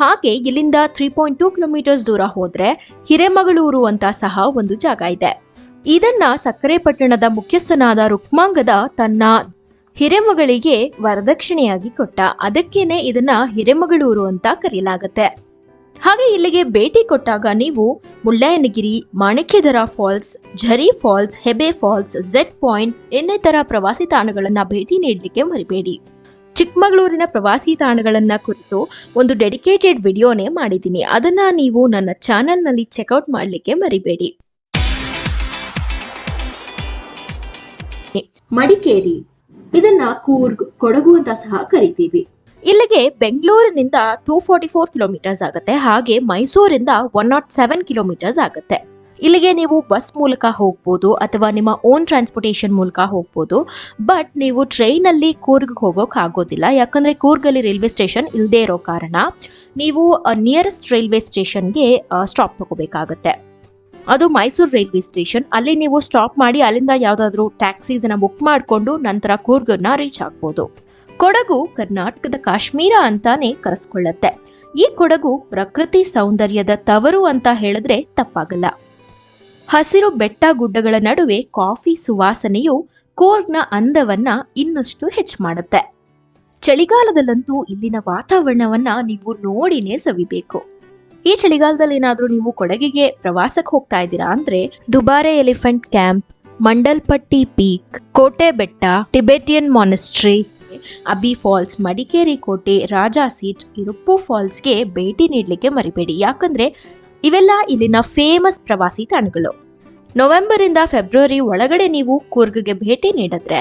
ಹಾಗೆ ಇಲ್ಲಿಂದ 3.2 ಕಿಲೋಮೀಟರ್ಸ್ ದೂರ ಹೋದ್ರೆ ಹಿರೇಮಗಳೂರು ಅಂತ ಸಹ ಒಂದು ಜಾಗ ಇದೆ. ಇದನ್ನ ಸಕ್ಕರೆ ಪಟ್ಟಣದ ಮುಖ್ಯಸ್ಥನಾದ ರುಕ್ಮಾಂಗದ ತನ್ನ ಹಿರೇಮಗಳಿಗೆ ವರದಕ್ಷಿಣೆಯಾಗಿ ಕೊಟ್ಟ. ಅದಕ್ಕೇನೆ ಇದನ್ನ ಹಿರೇಮಗಳೂರು ಅಂತ ಕರೆಯಲಾಗತ್ತೆ. ಹಾಗೆ ಇಲ್ಲಿಗೆ ಭೇಟಿ ಕೊಟ್ಟಾಗ ನೀವು ಮುಳ್ಳಯ್ಯನಗಿರಿ, ಮಾಣಿಕ್ಯದರ ಫಾಲ್ಸ್, ಝರಿ ಫಾಲ್ಸ್, ಹೆಬೆ ಫಾಲ್ಸ್, ಝೆಡ್ ಪಾಯಿಂಟ್ ಇನ್ನಿತರ ಪ್ರವಾಸಿ ತಾಣಗಳನ್ನ ಭೇಟಿ ನೀಡಲಿಕ್ಕೆ ಮರಿಬೇಡಿ. ಚಿಕ್ಕಮಗಳೂರಿನ ಪ್ರವಾಸಿ ತಾಣಗಳನ್ನ ಕುರಿತು ಒಂದು ಡೆಡಿಕೇಟೆಡ್ ವಿಡಿಯೋನೇ ಮಾಡಿದ್ದೀನಿ. ಅದನ್ನ ನೀವು ನನ್ನ ಚಾನೆಲ್ನಲ್ಲಿ ಚೆಕ್ಔಟ್ ಮಾಡಲಿಕ್ಕೆ ಮರಿಬೇಡಿ. ಮಡಿಕೇರಿ, ಇದನ್ನ ಕೂರ್ಗ್, ಕೊಡಗು ಅಂತ ಸಹ ಕರಿತೀವಿ. ಇಲ್ಲಿಗೆ ಬೆಂಗಳೂರಿನಿಂದ 244 ಕಿಲೋಮೀಟರ್ಸ್ ಆಗುತ್ತೆ. ಹಾಗೆ ಮೈಸೂರಿಂದ 107 ಕಿಲೋಮೀಟರ್ಸ್ ಆಗುತ್ತೆ. ಇಲ್ಲಿಗೆ ನೀವು ಬಸ್ ಮೂಲಕ ಹೋಗ್ಬೋದು ಅಥವಾ ನಿಮ್ಮ ಓನ್ ಟ್ರಾನ್ಸ್ಪೋರ್ಟೇಷನ್ ಮೂಲಕ ಹೋಗ್ಬೋದು. ಬಟ್ ನೀವು ಟ್ರೈನಲ್ಲಿ ಕೂರ್ಗ್ ಹೋಗೋಕೆ ಆಗೋದಿಲ್ಲ, ಯಾಕಂದರೆ ಕೂರ್ಗಲ್ಲಿ ರೈಲ್ವೆ ಸ್ಟೇಷನ್ ಇಲ್ಲದೇ ಇರೋ ಕಾರಣ ನೀವು ನಿಯರೆಸ್ಟ್ ರೈಲ್ವೆ ಸ್ಟೇಷನ್ಗೆ ಸ್ಟಾಪ್ ತಗೋಬೇಕಾಗತ್ತೆ. ಅದು ಮೈಸೂರು ರೈಲ್ವೆ ಸ್ಟೇಷನ್. ಅಲ್ಲಿ ನೀವು ಸ್ಟಾಪ್ ಮಾಡಿ ಅಲ್ಲಿಂದ ಯಾವುದಾದ್ರೂ ಟ್ಯಾಕ್ಸೀಸನ್ನು ಬುಕ್ ಮಾಡಿಕೊಂಡು ನಂತರ ಕೂರ್ಗನ್ನ ರೀಚ್ ಆಗ್ಬೋದು. ಕೊಡಗು ಕರ್ನಾಟಕದ ಕಾಶ್ಮೀರ ಅಂತಾನೆ ಕರೆಸ್ಕೊಳ್ಳುತ್ತೆ. ಈ ಕೊಡಗು ಪ್ರಕೃತಿ ಸೌಂದರ್ಯದ ತವರು ಅಂತ ಹೇಳಿದ್ರೆ ತಪ್ಪಾಗಲ್ಲ. ಹಸಿರು ಬೆಟ್ಟ ಗುಡ್ಡಗಳ ನಡುವೆ ಕಾಫಿ ಸುವಾಸನೆಯು ಕೂರ್ಗ್ನ ಅಂದವನ್ನ ಇನ್ನಷ್ಟು ಹೆಚ್ಚು ಮಾಡುತ್ತೆ. ಚಳಿಗಾಲದಲ್ಲಂತೂ ಇಲ್ಲಿನ ವಾತಾವರಣವನ್ನ ನೀವು ನೋಡಿನೇ ಸವಿಬೇಕು. ಈ ಚಳಿಗಾಲದಲ್ಲಿ ಏನಾದ್ರೂ ನೀವು ಕೊಡಗಿಗೆ ಪ್ರವಾಸಕ್ಕೆ ಹೋಗ್ತಾ ಇದ್ದೀರಾ ಅಂದ್ರೆ ದುಬಾರೆ ಎಲಿಫೆಂಟ್ ಕ್ಯಾಂಪ್, ಮಂಡಲ್ಪಟ್ಟಿ ಪೀಕ್, ಕೋಟೆ ಬೆಟ್ಟ, ಟಿಬೆಟಿಯನ್ ಮಾನೆಸ್ಟ್ರಿ, ಅಬ್ಬಿ ಫಾಲ್ಸ್, ಮಡಿಕೇರಿ ಕೋಟೆ, ರಾಜಾ ಸೀಟ್, ಇರುಪ್ಪು ಫಾಲ್ಸ್ಗೆ ಭೇಟಿ ನೀಡಲಿಕ್ಕೆ ಮರಿಬೇಡಿ. ಯಾಕಂದ್ರೆ ಇವೆಲ್ಲ ಇಲ್ಲಿನ ಫೇಮಸ್ ಪ್ರವಾಸಿ ತಾಣಗಳು. ನವೆಂಬರ್ ಇಂದ ಫೆಬ್ರವರಿ ಒಳಗಡೆ ನೀವು ಕೂರ್ಗ್ಗೆ ಭೇಟಿ ನೀಡಿದ್ರೆ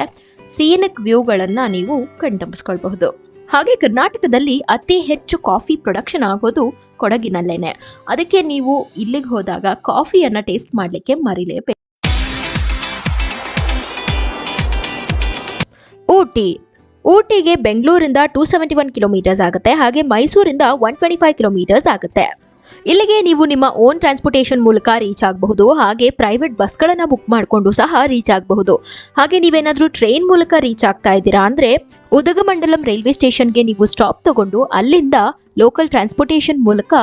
ಸೀನಿಕ್ ವ್ಯೂಗಳನ್ನ ನೀವು ಕಣ್ತಂಬಿಸ್ಕೊಳ್ಬಹುದು. ಹಾಗೆ ಕರ್ನಾಟಕದಲ್ಲಿ ಅತಿ ಹೆಚ್ಚು ಕಾಫಿ ಪ್ರೊಡಕ್ಷನ್ ಆಗೋದು ಕೊಡಗಿನಲ್ಲೇನೆ. ಅದಕ್ಕೆ ನೀವು ಇಲ್ಲಿಗೆ ಹೋದಾಗ ಕಾಫಿಯನ್ನ ಟೇಸ್ಟ್ ಮಾಡಲಿಕ್ಕೆ ಮರಿಲೇಬೇಕು. ಊಟಿಗೆ ಬೆಂಗಳೂರಿಂದ 271 ಕಿಲೋಮೀಟರ್ಸ್ ಆಗುತ್ತೆ. ಹಾಗೆ ಮೈಸೂರಿಂದ 125 ಕಿಲೋಮೀಟರ್ಸ್ ಆಗುತ್ತೆ. ಇಲ್ಲಿಗೆ ನೀವು ನಿಮ್ಮ ಓನ್ ಟ್ರಾನ್ಸ್ಪೋರ್ಟೇಷನ್ ಮೂಲಕ ರೀಚ್ ಆಗಬಹುದು. ಹಾಗೆ ಪ್ರೈವೇಟ್ ಬಸ್ಗಳನ್ನು ಬುಕ್ ಮಾಡಿಕೊಂಡು ಸಹ ರೀಚ್ ಆಗಬಹುದು. ಹಾಗೆ ನೀವೇನಾದರೂ ಟ್ರೈನ್ ಮೂಲಕ ರೀಚ್ ಆಗ್ತಾ ಇದ್ದೀರಾ ಅಂದರೆ ಉದಗಮಂಡಲಂ ರೈಲ್ವೆ ಸ್ಟೇಷನ್ಗೆ ನೀವು ಸ್ಟಾಪ್ ತಗೊಂಡು ಅಲ್ಲಿಂದ ಲೋಕಲ್ ಟ್ರಾನ್ಸ್ಪೋರ್ಟೇಷನ್ ಮೂಲಕ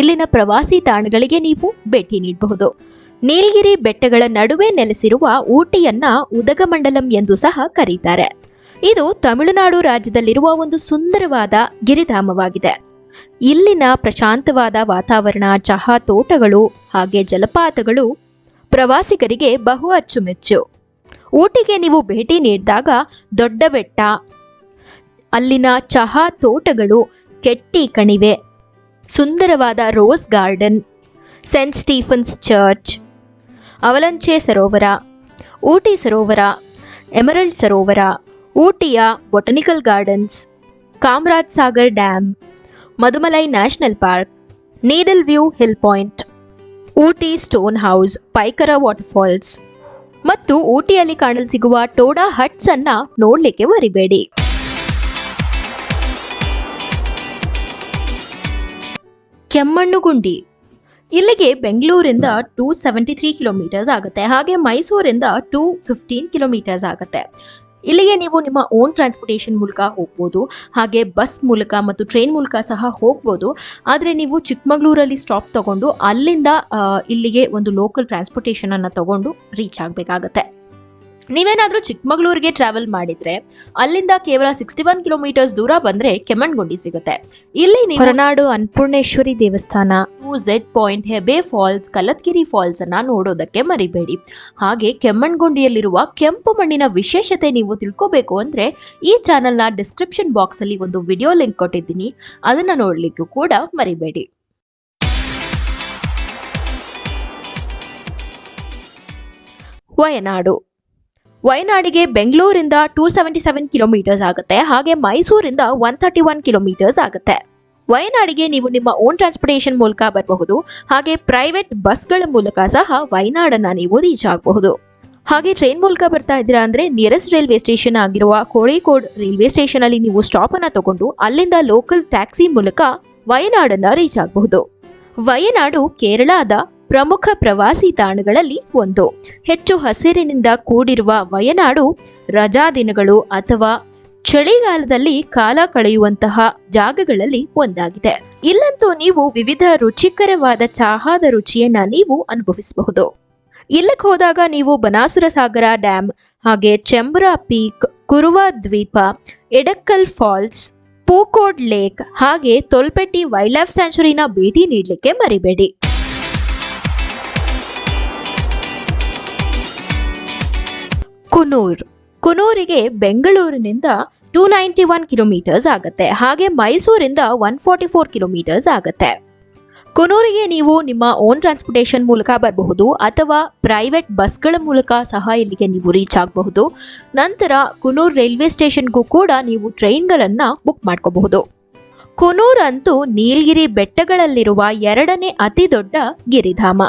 ಇಲ್ಲಿನ ಪ್ರವಾಸಿ ತಾಣಗಳಿಗೆ ನೀವು ಭೇಟಿ ನೀಡಬಹುದು. ನೀಲಗಿರಿ ಬೆಟ್ಟಗಳ ನಡುವೆ ನೆಲೆಸಿರುವ ಊಟಿಯನ್ನ ಉದಗಮಂಡಲಂ ಎಂದು ಸಹ ಕರೀತಾರೆ. ಇದು ತಮಿಳುನಾಡು ರಾಜ್ಯದಲ್ಲಿರುವ ಒಂದು ಸುಂದರವಾದ ಗಿರಿಧಾಮವಾಗಿದೆ. ಇಲ್ಲಿನ ಪ್ರಶಾಂತವಾದ ವಾತಾವರಣ, ಚಹಾ ತೋಟಗಳು ಹಾಗೆ ಜಲಪಾತಗಳು ಪ್ರವಾಸಿಗರಿಗೆ ಬಹು ಅಚ್ಚುಮೆಚ್ಚು. ಊಟಿಗೆ ನೀವು ಭೇಟಿ ನೀಡಿದಾಗ ದೊಡ್ಡ ಬೆಟ್ಟ, ಅಲ್ಲಿನ ಚಹಾ ತೋಟಗಳು, ಕೆಟ್ಟಿ ಕಣಿವೆ, ಸುಂದರವಾದ rose garden, saint Stephen's church, avalanche ಸರೋವರ, ಊಟಿ ಸರೋವರ, ಎಮರಲ್ಡ್ ಸರೋವರ, ಊಟಿಯ botanical gardens, Kamaraj Sagar dam, Mudumalai national park, needle view hill point, Ooty stone house, Pykara waterfalls ಮತ್ತು ಊಟಿಯಲ್ಲಿ ಕಾಣಲು ಸಿಗುವ ಟೋಡಾ ಹಟ್ಸ್ ಅನ್ನ ನೋಡ್ಲಿಕ್ಕೆ ಮರಿಬೇಡಿ. ಕೆಮ್ಮಣ್ಣುಗುಂಡಿ ಇಲ್ಲಿಗೆ ಬೆಂಗಳೂರಿಂದ 273 ಕಿಲೋಮೀಟರ್ಸ್ ಆಗುತ್ತೆ. ಹಾಗೆ ಮೈಸೂರಿಂದ 215 ಕಿಲೋಮೀಟರ್ಸ್ ಆಗುತ್ತೆ. ಇಲ್ಲಿಗೆ ನೀವು ನಿಮ್ಮ ಓನ್ ಟ್ರಾನ್ಸ್ಪೋರ್ಟೇಷನ್ ಮೂಲಕ ಹೋಗ್ಬೋದು. ಹಾಗೆ ಬಸ್ ಮೂಲಕ ಮತ್ತು ಟ್ರೈನ್ ಮೂಲಕ ಸಹ ಹೋಗ್ಬೋದು. ಆದರೆ ನೀವು ಚಿಕ್ಕಮಗಳೂರಲ್ಲಿ ಸ್ಟಾಪ್ ತಗೊಂಡು ಅಲ್ಲಿಂದ ಇಲ್ಲಿಗೆ ಒಂದು ಲೋಕಲ್ ಟ್ರಾನ್ಸ್ಪೋರ್ಟೇಷನ್ ಅನ್ನು ತಗೊಂಡು ರೀಚ್ ಆಗಬೇಕಾಗತ್ತೆ. ನೀವೇನಾದರೂ ಚಿಕ್ಕಮಗಳೂರಿಗೆ ಟ್ರಾವೆಲ್ ಮಾಡಿದ್ರೆ ಅಲ್ಲಿಂದ ಕೇವಲ 61 ಕಿಲೋಮೀಟರ್ಸ್ ದೂರ ಬಂದ್ರೆ ಕೆಮ್ಮಣ್ಗುಂಡಿ ಸಿಗುತ್ತೆ. ಇಲ್ಲಿ ಹೊರನಾಡು ಅನ್ನಪೂರ್ಣೇಶ್ವರಿ ದೇವಸ್ಥಾನ, Z point, ಹೆಬೆ falls, Kallathgiri falls ಅನ್ನ ನೋಡೋದಕ್ಕೆ ಮರಿಬೇಡಿ. ಹಾಗೆ ಕೆಮ್ಮಣ್ಗುಂಡಿಯಲ್ಲಿರುವ ಕೆಂಪು ಮಣ್ಣಿನ ವಿಶೇಷತೆ ನೀವು ತಿಳ್ಕೋಬೇಕು ಅಂದ್ರೆ ಈ ಚಾನೆಲ್ನ ಡಿಸ್ಕ್ರಿಪ್ಷನ್ ಬಾಕ್ಸ್ ಅಲ್ಲಿ ಒಂದು ವಿಡಿಯೋ ಲಿಂಕ್ ಕೊಟ್ಟಿದ್ದೀನಿ, ಅದನ್ನ ನೋಡ್ಲಿಕ್ಕೂ ಕೂಡ ಮರಿಬೇಡಿ. ವಯನಾಡಿಗೆ ಬೆಂಗಳೂರಿಂದ 277 ಕಿಲೋಮೀಟರ್ಸ್ ಆಗುತ್ತೆ. ಹಾಗೆ ಮೈಸೂರಿಂದ 131 ಕಿಲೋಮೀಟರ್ಸ್ ಆಗುತ್ತೆ. ವಯನಾಡಿಗೆ ನೀವು ನಿಮ್ಮ ಓನ್ ಟ್ರಾನ್ಸ್ಪೋರ್ಟೇಷನ್ ಮೂಲಕ ಬರಬಹುದು. ಹಾಗೆ ಪ್ರೈವೇಟ್ ಬಸ್ಗಳ ಮೂಲಕ ಸಹ ವಯನಾಡನ್ನ ನೀವು ರೀಚ್ ಆಗಬಹುದು. ಹಾಗೆ ಟ್ರೈನ್ ಮೂಲಕ ಬರ್ತಾ ಇದ್ದೀರಾ ಅಂದ್ರೆ ನಿಯರೆಸ್ಟ್ ರೈಲ್ವೆ ಸ್ಟೇಷನ್ ಆಗಿರುವ ಕೋಳಿಕೋಡ್ ರೈಲ್ವೆ ಸ್ಟೇಷನ್ ಅಲ್ಲಿ ನೀವು ಸ್ಟಾಪ್ ಅನ್ನ ತಗೊಂಡು ಅಲ್ಲಿಂದ ಲೋಕಲ್ ಟ್ಯಾಕ್ಸಿ ಮೂಲಕ ವಯನಾಡನ್ನ ರೀಚ್ ಆಗಬಹುದು. ವಯನಾಡು ಕೇರಳದ ಪ್ರಮುಖ ಪ್ರವಾಸಿ ತಾಣಗಳಲ್ಲಿ ಒಂದು. ಹೆಚ್ಚು ಹಸಿರಿನಿಂದ ಕೂಡಿರುವ ವಯನಾಡು ರಜಾ ದಿನಗಳು ಅಥವಾ ಚಳಿಗಾಲದಲ್ಲಿ ಕಾಲ ಕಳೆಯುವಂತಹ ಜಾಗಗಳಲ್ಲಿ ಒಂದಾಗಿದೆ. ಇಲ್ಲಂತೂ ನೀವು ವಿವಿಧ ರುಚಿಕರವಾದ ಚಹಾದ ರುಚಿಯನ್ನ ನೀವು ಅನುಭವಿಸಬಹುದು. ಇಲ್ಲಕ್ಕೆ ಹೋದಾಗ ನೀವು ಬನಾಸುರ ಸಾಗರ ಡ್ಯಾಮ್, ಹಾಗೆ ಚೆಂಬುರಾ ಪೀಕ್, ಕುರುವ ದ್ವೀಪ, ಎಡಕ್ಕಲ್ ಫಾಲ್ಸ್, ಪೂಕೋಡ್ ಲೇಕ್ ಹಾಗೆ ತೊಲ್ಪೆಟ್ಟಿ ವೈಲ್ಡ್ ಲೈಫ್ ಸ್ಯಾಂಚುರಿನ ಭೇಟಿ ನೀಡಲಿಕ್ಕೆ ಮರಿಬೇಡಿ. ಕುನೂರಿಗೆ ಬೆಂಗಳೂರಿನಿಂದ 291 ಕಿಲೋಮೀಟರ್ಸ್ ಆಗುತ್ತೆ. ಹಾಗೆ ಮೈಸೂರಿಂದ 144 ಕಿಲೋಮೀಟರ್ಸ್ ಆಗುತ್ತೆ. ಕುನೂರಿಗೆ ನೀವು ನಿಮ್ಮ ಓನ್ ಟ್ರಾನ್ಸ್ಪೋರ್ಟೇಷನ್ ಮೂಲಕ ಬರಬಹುದು ಅಥವಾ ಪ್ರೈವೇಟ್ ಬಸ್ಗಳ ಮೂಲಕ ಸಹ ಇಲ್ಲಿಗೆ ನೀವು ರೀಚ್ ಆಗಬಹುದು. ನಂತರ ಕುನೂರ್ ರೈಲ್ವೆ ಸ್ಟೇಷನ್ಗೂ ಕೂಡ ನೀವು ಟ್ರೈನ್ಗಳನ್ನು ಬುಕ್ ಮಾಡ್ಕೋಬಹುದು. ಕುನೂರ್ ಅಂತೂ ನೀಲಗಿರಿ ಬೆಟ್ಟಗಳಲ್ಲಿರುವ 2ನೇ ಅತಿ ದೊಡ್ಡ ಗಿರಿಧಾಮ.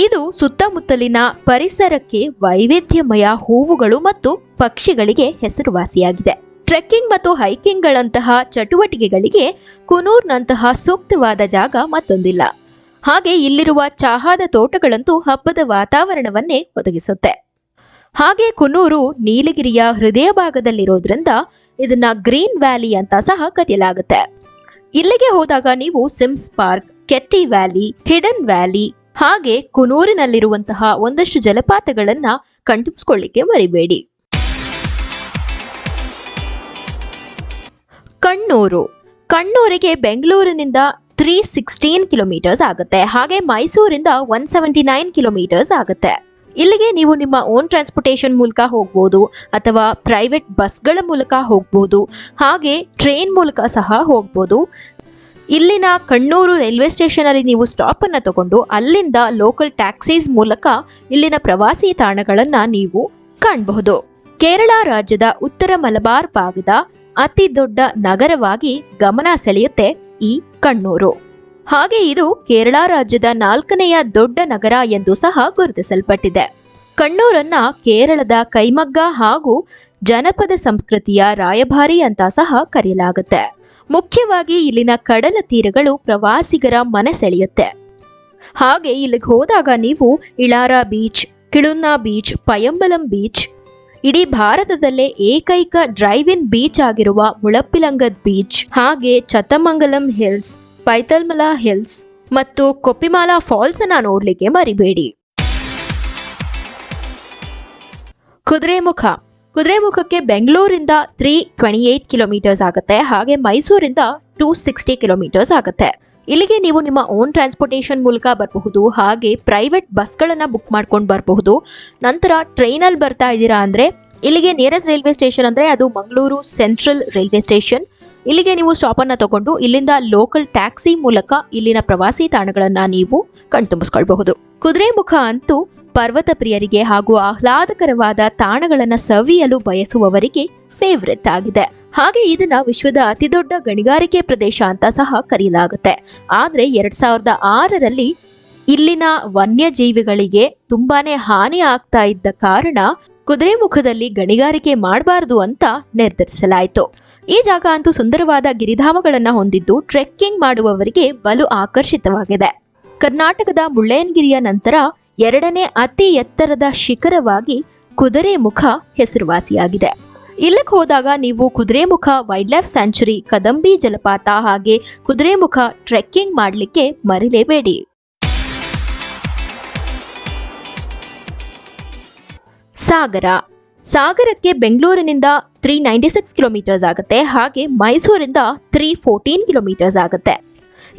ಇದು ಸುತ್ತಮುತ್ತಲಿನ ಪರಿಸರಕ್ಕೆ ವೈವಿಧ್ಯಮಯ ಹೂವುಗಳು ಮತ್ತು ಪಕ್ಷಿಗಳಿಗೆ ಹೆಸರುವಾಸಿಯಾಗಿದೆ. ಟ್ರೆಕ್ಕಿಂಗ್ ಮತ್ತು ಹೈಕಿಂಗ್ಗಳಂತಹ ಚಟುವಟಿಕೆಗಳಿಗೆ ಕುನೂರ್ನಂತಹ ಸೂಕ್ತವಾದ ಜಾಗ ಮತ್ತೊಂದಿಲ್ಲ. ಹಾಗೆ ಇಲ್ಲಿರುವ ಚಹಾದ ತೋಟಗಳಂತೂ ಹಬ್ಬದ ವಾತಾವರಣವನ್ನೇ ಒದಗಿಸುತ್ತೆ. ಹಾಗೆ ಕುನೂರು ನೀಲಗಿರಿಯ ಹೃದಯ ಭಾಗದಲ್ಲಿರೋದ್ರಿಂದ ಇದನ್ನ ಗ್ರೀನ್ ವ್ಯಾಲಿ ಅಂತ ಸಹ ಕರೆಯಲಾಗುತ್ತೆ. ಇಲ್ಲಿಗೆ ಹೋದಾಗ ನೀವು Sims park, Ketti valley, hidden valley ಹಾಗೆ ಕುನೂರಿನಲ್ಲಿರುವಂತಹ ಒಂದಷ್ಟು ಜಲಪಾತಗಳನ್ನ ಕಣ್ತುಂಬಿಸ್ಕೊಳ್ಳಿಕ್ಕೆ ಮರಿಬೇಡಿ. ಕಣ್ಣೂರು. ಕಣ್ಣೂರಿಗೆ ಬೆಂಗಳೂರಿನಿಂದ 316 ಕಿಲೋಮೀಟರ್ಸ್ ಆಗುತ್ತೆ. ಹಾಗೆ ಮೈಸೂರಿಂದ 179 ಕಿಲೋಮೀಟರ್ಸ್ ಆಗುತ್ತೆ. ಇಲ್ಲಿಗೆ ನೀವು ನಿಮ್ಮ ಓನ್ ಟ್ರಾನ್ಸ್ಪೋರ್ಟೇಷನ್ ಮೂಲಕ ಹೋಗ್ಬೋದು ಅಥವಾ ಪ್ರೈವೇಟ್ ಬಸ್ಗಳ ಮೂಲಕ ಹೋಗ್ಬೋದು, ಹಾಗೆ ಟ್ರೈನ್ ಮೂಲಕ ಸಹ ಹೋಗ್ಬೋದು. ಇಲ್ಲಿನ ಕಣ್ಣೂರು ರೈಲ್ವೆ ಸ್ಟೇಷನ್ ಅಲ್ಲಿ ನೀವು ಸ್ಟಾಪ್ ಅನ್ನ ತಗೊಂಡು ಅಲ್ಲಿಂದ ಲೋಕಲ್ ಟ್ಯಾಕ್ಸೀಸ್ ಮೂಲಕ ಇಲ್ಲಿನ ಪ್ರವಾಸಿ ತಾಣಗಳನ್ನ ನೀವು ಕಾಣಬಹುದು. ಕೇರಳ ರಾಜ್ಯದ ಉತ್ತರ ಮಲಬಾರ್ ಭಾಗದ ಅತಿ ದೊಡ್ಡ ನಗರವಾಗಿ ಗಮನ ಸೆಳೆಯುತ್ತೆ ಈ ಕಣ್ಣೂರು. ಹಾಗೆ ಇದು ಕೇರಳ ರಾಜ್ಯದ 4ನೆಯ ದೊಡ್ಡ ನಗರ ಎಂದು ಸಹ ಗುರುತಿಸಲ್ಪಟ್ಟಿದೆ. ಕಣ್ಣೂರನ್ನ ಕೇರಳದ ಕೈಮಗ್ಗ ಹಾಗೂ ಜನಪದ ಸಂಸ್ಕೃತಿಯ ರಾಯಭಾರಿ ಅಂತ ಸಹ ಕರೆಯಲಾಗುತ್ತೆ. ಮುಖ್ಯವಾಗಿ ಇಲ್ಲಿನ ಕಡಲ ತೀರಗಳು ಪ್ರವಾಸಿಗರ ಮನ ಸೆಳೆಯುತ್ತೆ. ಹಾಗೆ ಇಲ್ಲಿಗೆ ಹೋದಾಗ ನೀವು ಇಳಾರ ಬೀಚ್, ಕಿಳುನ್ನ ಬೀಚ್, ಪಯಂಬಲಂ ಬೀಚ್, ಇಡೀ ಭಾರತದಲ್ಲೇ ಏಕೈಕ ಡ್ರೈವ್ ಇನ್ ಬೀಚ್ ಆಗಿರುವ ಮುಳಪ್ಪಿಲಂಗದ್ ಬೀಚ್, ಹಾಗೆ ಚತಮಂಗಲಂ ಹಿಲ್ಸ್, ಪೈತಲ್ಮಲ ಹಿಲ್ಸ್ ಮತ್ತು ಕೊಪ್ಪಿಮಾಲಾ ಫಾಲ್ಸ್ ಅನ್ನ ನೋಡ್ಲಿಕ್ಕೆ ಮರಿಬೇಡಿ. ಕುದುರೆಮುಖ. ಕುದುರೆಮುಖಕ್ಕೆ ಬೆಂಗಳೂರಿಂದ 328 ಕಿಲೋಮೀಟರ್ಸ್ ಆಗುತ್ತೆ. ಹಾಗೆ ಮೈಸೂರಿಂದ 260 ಕಿಲೋಮೀಟರ್ಸ್ ಆಗುತ್ತೆ. ಇಲ್ಲಿಗೆ ನೀವು ನಿಮ್ಮ ಓನ್ ಟ್ರಾನ್ಸ್ಪೋರ್ಟೇಷನ್ ಮೂಲಕ ಬರಬಹುದು, ಹಾಗೆ ಪ್ರೈವೇಟ್ ಬಸ್ಗಳನ್ನ ಬುಕ್ ಮಾಡ್ಕೊಂಡು ಬರಬಹುದು. ನಂತರ ಟ್ರೈನಲ್ಲಿ ಬರ್ತಾ ಇದ್ದೀರಾ ಅಂದ್ರೆ ಇಲ್ಲಿಗೆ ನಿಯರೆಸ್ಟ್ ರೈಲ್ವೆ ಸ್ಟೇಷನ್ ಅಂದ್ರೆ ಅದು ಮಂಗಳೂರು ಸೆಂಟ್ರಲ್ ರೈಲ್ವೆ ಸ್ಟೇಷನ್. ಇಲ್ಲಿಗೆ ನೀವು ಸ್ಟಾಪ್ ಅನ್ನ ತಗೊಂಡು ಇಲ್ಲಿಂದ ಲೋಕಲ್ ಟ್ಯಾಕ್ಸಿ ಮೂಲಕ ಇಲ್ಲಿನ ಪ್ರವಾಸಿ ತಾಣಗಳನ್ನ ನೀವು ಕಣ್ತುಂಬಿಸ್ಕೊಳ್ಬಹುದು. ಕುದುರೆಮುಖ ಅಂತೂ ಪರ್ವತ ಪ್ರಿಯರಿಗೆ ಹಾಗೂ ಆಹ್ಲಾದಕರವಾದ ತಾಣಗಳನ್ನ ಸವಿಯಲು ಬಯಸುವವರಿಗೆ ಫೇವರೆಟ್ ಆಗಿದೆ. ಹಾಗೆ ಇದನ್ನ ವಿಶ್ವದ ಅತಿದೊಡ್ಡ ಗಣಿಗಾರಿಕೆ ಪ್ರದೇಶ ಅಂತ ಸಹ ಕರೆಯಲಾಗುತ್ತೆ. ಆದ್ರೆ 2006ರಲ್ಲಿ ಇಲ್ಲಿನ ವನ್ಯಜೀವಿಗಳಿಗೆ ತುಂಬಾನೇ ಹಾನಿ ಆಗ್ತಾ ಇದ್ದ ಕಾರಣ ಕುದುರೆಮುಖದಲ್ಲಿ ಗಣಿಗಾರಿಕೆ ಮಾಡಬಾರದು ಅಂತ ನಿರ್ಧರಿಸಲಾಯಿತು. ಈ ಜಾಗ ಅಂತೂ ಸುಂದರವಾದ ಗಿರಿಧಾಮಗಳನ್ನ ಹೊಂದಿದ್ದು ಟ್ರೆಕ್ಕಿಂಗ್ ಮಾಡುವವರಿಗೆ ಬಲು ಆಕರ್ಷಿತವಾಗಿದೆ. ಕರ್ನಾಟಕದ ಮುಳ್ಳಯ್ಯನಗಿರಿಯ ನಂತರ 2ನೇ ಅತಿ ಎತ್ತರದ ಶಿಖರವಾಗಿ ಕುದುರೆಮುಖ ಹೆಸರುವಾಸಿಯಾಗಿದೆ. ಇಲ್ಲಿಗೆ ಹೋದಾಗ ನೀವು ಕುದುರೆಮುಖ ವೈಲ್ಡ್ ಲೈಫ್ ಸ್ಯಾಂಚುರಿ, ಕದಂಬಿ ಜಲಪಾತ ಹಾಗೆ ಕುದುರೆಮುಖ ಟ್ರೆಕ್ಕಿಂಗ್ ಮಾಡಲಿಕ್ಕೆ ಮರಿಲೇಬೇಡಿ. ಸಾಗರ. ಸಾಗರಕ್ಕೆ ಬೆಂಗಳೂರಿನಿಂದ 396 ಕಿಲೋಮೀಟರ್ಸ್ ಆಗುತ್ತೆ. ಹಾಗೆ ಮೈಸೂರಿಂದ 314 ಕಿಲೋಮೀಟರ್ಸ್ ಆಗುತ್ತೆ.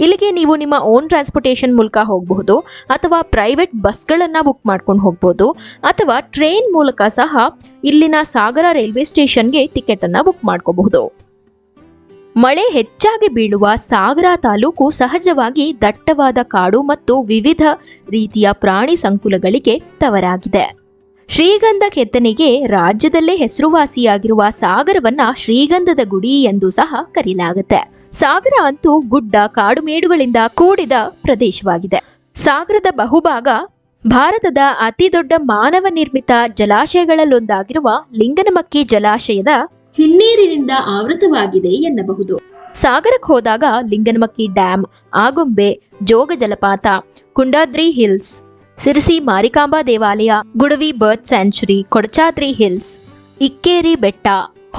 ಇಲ್ಲಿಗೆ ನೀವು ನಿಮ್ಮ ಓನ್ ಟ್ರಾನ್ಸ್ಪೋರ್ಟೇಷನ್ ಮೂಲಕ ಹೋಗಬಹುದು ಅಥವಾ ಪ್ರೈವೇಟ್ ಬಸ್ಗಳನ್ನ ಬುಕ್ ಮಾಡ್ಕೊಂಡು ಹೋಗ್ಬೋದು, ಅಥವಾ ಟ್ರೈನ್ ಮೂಲಕ ಸಹ ಇಲ್ಲಿನ ಸಾಗರ ರೈಲ್ವೆ ಸ್ಟೇಷನ್ಗೆ ಟಿಕೆಟ್ ಅನ್ನ ಬುಕ್ ಮಾಡ್ಕೋಬಹುದು. ಮಳೆ ಹೆಚ್ಚಾಗಿ ಬೀಳುವ ಸಾಗರ ತಾಲೂಕು ಸಹಜವಾಗಿ ದಟ್ಟವಾದ ಕಾಡು ಮತ್ತು ವಿವಿಧ ರೀತಿಯ ಪ್ರಾಣಿ ಸಂಕುಲಗಳಿಗೆ ತವರಾಗಿದೆ. ಶ್ರೀಗಂಧ ಕೆತ್ತನೆಗೆ ರಾಜ್ಯದಲ್ಲೇ ಹೆಸರುವಾಸಿಯಾಗಿರುವ ಸಾಗರವನ್ನ ಶ್ರೀಗಂಧದ ಗುಡಿ ಎಂದು ಸಹ ಕರೆಯಲಾಗುತ್ತೆ. ಸಾಗರ ಅಂತೂ ಗುಡ್ಡ ಕಾಡುಮೇಡುಗಳಿಂದ ಕೂಡಿದ ಪ್ರದೇಶವಾಗಿದೆ. ಸಾಗರದ ಬಹುಭಾಗ ಭಾರತದ ಅತಿ ದೊಡ್ಡ ಮಾನವ ನಿರ್ಮಿತ ಜಲಾಶಯಗಳಲ್ಲೊಂದಾಗಿರುವ ಲಿಂಗನಮಕ್ಕಿ ಜಲಾಶಯದ ಹಿನ್ನೀರಿನಿಂದ ಆವೃತವಾಗಿದೆ ಎನ್ನಬಹುದು. ಸಾಗರಕ್ಕೆ ಹೋದಾಗ ಲಿಂಗನಮಕ್ಕಿ ಡ್ಯಾಮ್, ಆಗುಂಬೆ, ಜೋಗ ಜಲಪಾತ, ಕುಂಡಾದ್ರಿ ಹಿಲ್ಸ್, ಸಿರಸಿ ಮಾರಿಕಾಂಬಾ ದೇವಾಲಯ, Gudavi bird sanctuary, Kodachadri hills, Ikkeri ಬೆಟ್ಟ,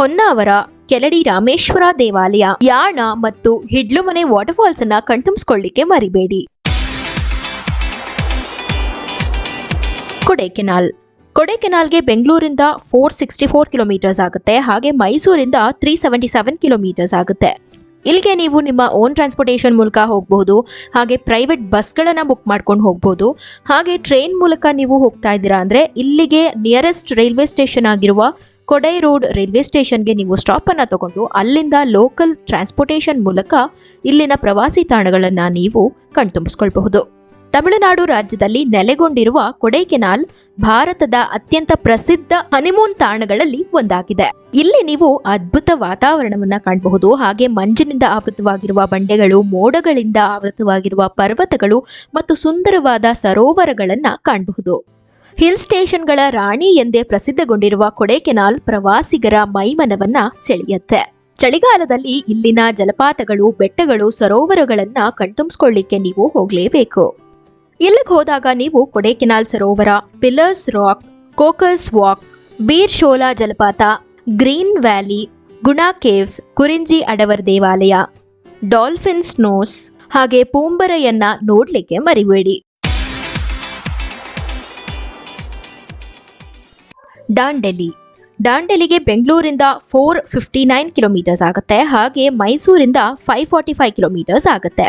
ಹೊನ್ನಾವರ, ಕೆಳಡಿ ರಾಮೇಶ್ವರ ದೇವಾಲಯ, ಯಾಣ ಮತ್ತು ಹಿಡ್ಲುಮನೆ ವಾಟರ್ಫಾಲ್ಸ್ ಅನ್ನ ಕಣ್ತುಂಬಿಸ್ಕೊಳ್ಳಿಕ್ಕೆ ಮರಿಬೇಡಿ. ಕೊಡೈಕೆನಾಲ್. ಕೊಡೈಕೆನಾಲ್ಗೆ ಬೆಂಗಳೂರಿಂದ 464 ಕಿಲೋಮೀಟರ್ಸ್ ಆಗುತ್ತೆ. ಹಾಗೆ ಮೈಸೂರಿಂದ 377 ಕಿಲೋಮೀಟರ್ಸ್ ಆಗುತ್ತೆ. ಇಲ್ಲಿಗೆ ನೀವು ನಿಮ್ಮ ಓನ್ ಟ್ರಾನ್ಸ್ಪೋರ್ಟೇಷನ್ ಮೂಲಕ ಹೋಗಬಹುದು, ಹಾಗೆ ಪ್ರೈವೇಟ್ ಬಸ್ಗಳನ್ನ ಬುಕ್ ಮಾಡ್ಕೊಂಡು ಹೋಗ್ಬೋದು. ಹಾಗೆ ಟ್ರೈನ್ ಮೂಲಕ ನೀವು ಹೋಗ್ತಾ ಇದ್ದೀರಾ ಅಂದ್ರೆ ಇಲ್ಲಿಗೆ ನಿಯರೆಸ್ಟ್ ರೈಲ್ವೆ ಸ್ಟೇಷನ್ ಆಗಿರುವ ಕೊಡೈ ರೋಡ್ ರೈಲ್ವೆ ಸ್ಟೇಷನ್ಗೆ ನೀವು ಸ್ಟಾಪ್ ಅನ್ನ ತಗೊಂಡು ಅಲ್ಲಿಂದ ಲೋಕಲ್ ಟ್ರಾನ್ಸ್ಪೋರ್ಟೇಷನ್ ಮೂಲಕ ಇಲ್ಲಿನ ಪ್ರವಾಸಿ ತಾಣಗಳನ್ನ ನೀವು ಕಣ್ತುಂಬಿಸ್ಕೊಳ್ಬಹುದು. ತಮಿಳುನಾಡು ರಾಜ್ಯದಲ್ಲಿ ನೆಲೆಗೊಂಡಿರುವ ಕೊಡೈಕೆನಾಲ್ ಭಾರತದ ಅತ್ಯಂತ ಪ್ರಸಿದ್ಧ ಹನಿಮೂನ್ ತಾಣಗಳಲ್ಲಿ ಒಂದಾಗಿದೆ. ಇಲ್ಲಿ ನೀವು ಅದ್ಭುತ ವಾತಾವರಣವನ್ನ ಕಾಣಬಹುದು. ಹಾಗೆ ಮಂಜಿನಿಂದ ಆವೃತವಾಗಿರುವ ಬಂಡೆಗಳು, ಮೋಡಗಳಿಂದ ಆವೃತವಾಗಿರುವ ಪರ್ವತಗಳು ಮತ್ತು ಸುಂದರವಾದ ಸರೋವರಗಳನ್ನ ಕಾಣಬಹುದು. ಹಿಲ್ ಸ್ಟೇಷನ್ಗಳ ರಾಣಿ ಎಂದೇ ಪ್ರಸಿದ್ಧಗೊಂಡಿರುವ ಕೊಡೈಕೆನಾಲ್ ಪ್ರವಾಸಿಗರ ಮೈಮನವನ್ನ ಸೆಳೆಯುತ್ತೆ. ಚಳಿಗಾಲದಲ್ಲಿ ಇಲ್ಲಿನ ಜಲಪಾತಗಳು, ಬೆಟ್ಟಗಳು, ಸರೋವರಗಳನ್ನ ಕಣ್ತುಂಬಿಸ್ಕೊಳ್ಳಿಕ್ಕೆ ನೀವು ಹೋಗ್ಲೇಬೇಕು. ಇಲ್ಲಿಗೆ ಹೋದಾಗ ನೀವು ಕೊಡೈಕೆನಾಲ್ ಸರೋವರ, pillars rock, coccus walk, beer shola ಜಲಪಾತ, ಗ್ರೀನ್ ವ್ಯಾಲಿ, ಗುಣಾ ಕೇವ್ಸ್, ಕುರಿಂಜಿ ಅಡವರ್ ದೇವಾಲಯ, ಡಾಲ್ಫಿನ್ ಸ್ನೋಸ್ ಹಾಗೆ ಪೂಂಬರಯನ್ನ ನೋಡ್ಲಿಕ್ಕೆ ಮರಿಬೇಡಿ. ದಾಂಡೇಲಿ. ದಾಂಡೇಲಿಗೆ ಬೆಂಗಳೂರಿಂದ 459 ಕಿಲೋಮೀಟರ್ಸ್ ಆಗುತ್ತೆ. ಹಾಗೆ ಮೈಸೂರಿಂದ 545 ಕಿಲೋಮೀಟರ್ಸ್ ಆಗುತ್ತೆ.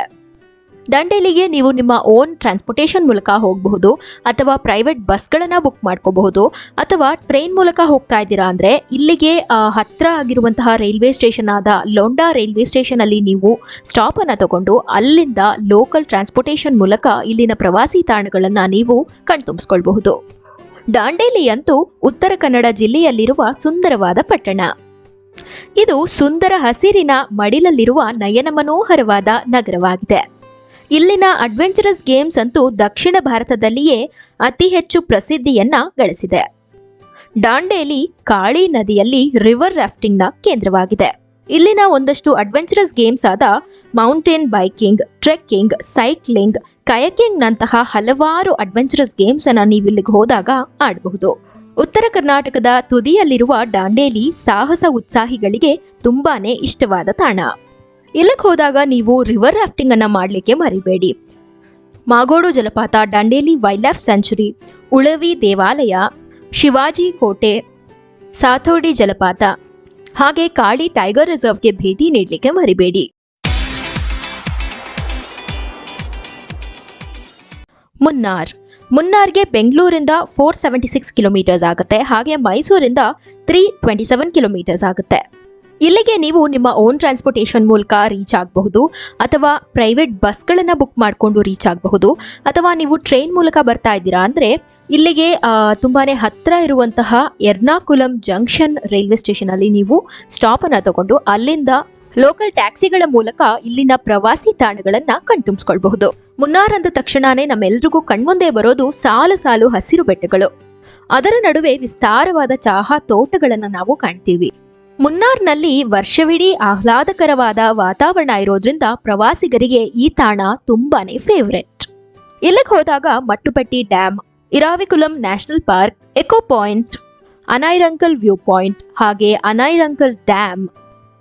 ದಾಂಡೇಲಿಗೆ ನೀವು ನಿಮ್ಮ ಓನ್ ಟ್ರಾನ್ಸ್ಪೋರ್ಟೇಷನ್ ಮೂಲಕ ಹೋಗಬಹುದು, ಅಥವಾ ಪ್ರೈವೇಟ್ ಬಸ್ಗಳನ್ನ ಬುಕ್ ಮಾಡ್ಕೋಬಹುದು, ಅಥವಾ ಟ್ರೈನ್ ಮೂಲಕ ಹೋಗ್ತಾ ಇದ್ದೀರಾ ಅಂದರೆ ಇಲ್ಲಿಗೆ ಹತ್ರ ಆಗಿರುವಂತಹ ರೈಲ್ವೆ ಸ್ಟೇಷನ್ ಆದ ಲೋಂಡಾ ರೈಲ್ವೆ ಸ್ಟೇಷನ್ ಅಲ್ಲಿ ನೀವು ಸ್ಟಾಪ್ ಅನ್ನು ತಗೊಂಡು ಅಲ್ಲಿಂದ ಲೋಕಲ್ ಟ್ರಾನ್ಸ್ಪೋರ್ಟೇಷನ್ ಮೂಲಕ ಇಲ್ಲಿನ ಪ್ರವಾಸಿ ತಾಣಗಳನ್ನು ನೀವು ಕಣ್ತುಂಬಿಸ್ಕೊಳ್ಬಹುದು. ದಾಂಡೇಲಿ ಅಂತೂ ಉತ್ತರ ಕನ್ನಡ ಜಿಲ್ಲೆಯಲ್ಲಿರುವ ಸುಂದರವಾದ ಪಟ್ಟಣ. ಇದು ಸುಂದರ ಹಸಿರಿನ ಮಡಿಲಲ್ಲಿರುವ ನಯನ ಮನೋಹರವಾದ ನಗರವಾಗಿದೆ. ಇಲ್ಲಿನ ಅಡ್ವೆಂಚರಸ್ ಗೇಮ್ಸ್ ಅಂತೂ ದಕ್ಷಿಣ ಭಾರತದಲ್ಲಿಯೇ ಅತಿ ಹೆಚ್ಚು ಪ್ರಸಿದ್ಧಿಯನ್ನ ಗಳಿಸಿದೆ. ದಾಂಡೇಲಿ ಕಾಳಿ ನದಿಯಲ್ಲಿ ರಿವರ್ ರಾಫ್ಟಿಂಗ್ನ ಕೇಂದ್ರವಾಗಿದೆ. ಇಲ್ಲಿನ ಒಂದಷ್ಟು ಅಡ್ವೆಂಚರಸ್ ಗೇಮ್ಸ್ ಆದ ಮೌಂಟೇನ್ ಬೈಕಿಂಗ್, ಟ್ರೆಕ್ಕಿಂಗ್, ಸೈಕ್ಲಿಂಗ್, ಕಯಕಿಂಗ್ ನಂತಹ ಹಲವಾರು ಅಡ್ವೆಂಚರಸ್ ಗೇಮ್ಸ್ ಅನ್ನ ನೀವು ಇಲ್ಲಿಗೆ ಹೋದಾಗ ಆಡಬಹುದು. ಉತ್ತರ ಕರ್ನಾಟಕದ ತುದಿಯಲ್ಲಿರುವ ದಾಂಡೇಲಿ ಸಾಹಸ ಉತ್ಸಾಹಿಗಳಿಗೆ ತುಂಬಾನೇ ಇಷ್ಟವಾದ ತಾಣ. ಇಲ್ಲಿಗೆ ಹೋದಾಗ ನೀವು ರಿವರ್ ರಾಫ್ಟಿಂಗ್ ಅನ್ನ ಮಾಡಲಿಕ್ಕೆ ಮರಿಬೇಡಿ. ಮಾಗೋಡು ಜಲಪಾತ, Dandeli wild life sanctuary, Ulavi ದೇವಾಲಯ, ಶಿವಾಜಿ ಕೋಟೆ, ಸಾಥೋಡಿ ಜಲಪಾತ ಹಾಗೆ ಕಾಳಿ ಟೈಗರ್ ರಿಸರ್ವ್ಗೆ ಭೇಟಿ ನೀಡಲಿಕ್ಕೆ ಮರಿಬೇಡಿ. ಮುನ್ನಾರ್ಗೆ ಬೆಂಗಳೂರಿಂದ 476 ಕಿಲೋಮೀಟರ್ಸ್ ಆಗುತ್ತೆ. ಹಾಗೆ ಮೈಸೂರಿಂದ 327 ಕಿಲೋಮೀಟರ್ಸ್ ಆಗುತ್ತೆ. ಇಲ್ಲಿಗೆ ನೀವು ನಿಮ್ಮ ಓನ್ ಟ್ರಾನ್ಸ್ಪೋರ್ಟೇಷನ್ ಮೂಲಕ ರೀಚ್ ಆಗಬಹುದು, ಅಥವಾ ಪ್ರೈವೇಟ್ ಬಸ್ಗಳನ್ನು ಬುಕ್ ಮಾಡಿಕೊಂಡು ರೀಚ್ ಆಗಬಹುದು, ಅಥವಾ ನೀವು ಟ್ರೈನ್ ಮೂಲಕ ಬರ್ತಾ ಇದ್ದೀರಾ ಅಂದರೆ ಇಲ್ಲಿಗೆ ತುಂಬಾನೇ ಹತ್ತಿರ ಇರುವಂತಹ ಎರ್ನಾಕುಲಂ ಜಂಕ್ಷನ್ ರೈಲ್ವೆ ಸ್ಟೇಷನ್ ಅಲ್ಲಿ ನೀವು ಸ್ಟಾಪ್ ಅನ್ನು ತಗೊಂಡು ಅಲ್ಲಿಂದ ಲೋಕಲ್ ಟ್ಯಾಕ್ಸಿಗಳ ಮೂಲಕ ಇಲ್ಲಿನ ಪ್ರವಾಸಿ ತಾಣಗಳನ್ನ ಕಣ್ತುಂಬಿಸ್ಕೊಳ್ಬಹುದು. ಮುನ್ನಾರ್ ಅಂದ ತಕ್ಷಣನೇ ನಮ್ಮೆಲ್ರಿಗೂ ಕಣ್ಮುಂದೆ ಬರೋದು ಸಾಲು ಸಾಲು ಹಸಿರು ಬೆಟ್ಟಗಳು. ಅದರ ನಡುವೆ ವಿಸ್ತಾರವಾದ ಚಹಾ ತೋಟಗಳನ್ನ ನಾವು ಕಾಣ್ತೀವಿ. ಮುನ್ನಾರ್ನಲ್ಲಿ ವರ್ಷವಿಡೀ ಆಹ್ಲಾದಕರವಾದ ವಾತಾವರಣ ಇರೋದ್ರಿಂದ ಪ್ರವಾಸಿಗರಿಗೆ ಈ ತಾಣ ತುಂಬಾನೇ ಫೇವರೆಟ್. ಇಲ್ಲಿಗೆ ಹೋದಾಗ Mattupetty dam, Eravikulam national park, echo point, Anayirangal view point ಹಾಗೆ ಅನೈರಂಕಲ್ ಡ್ಯಾಮ್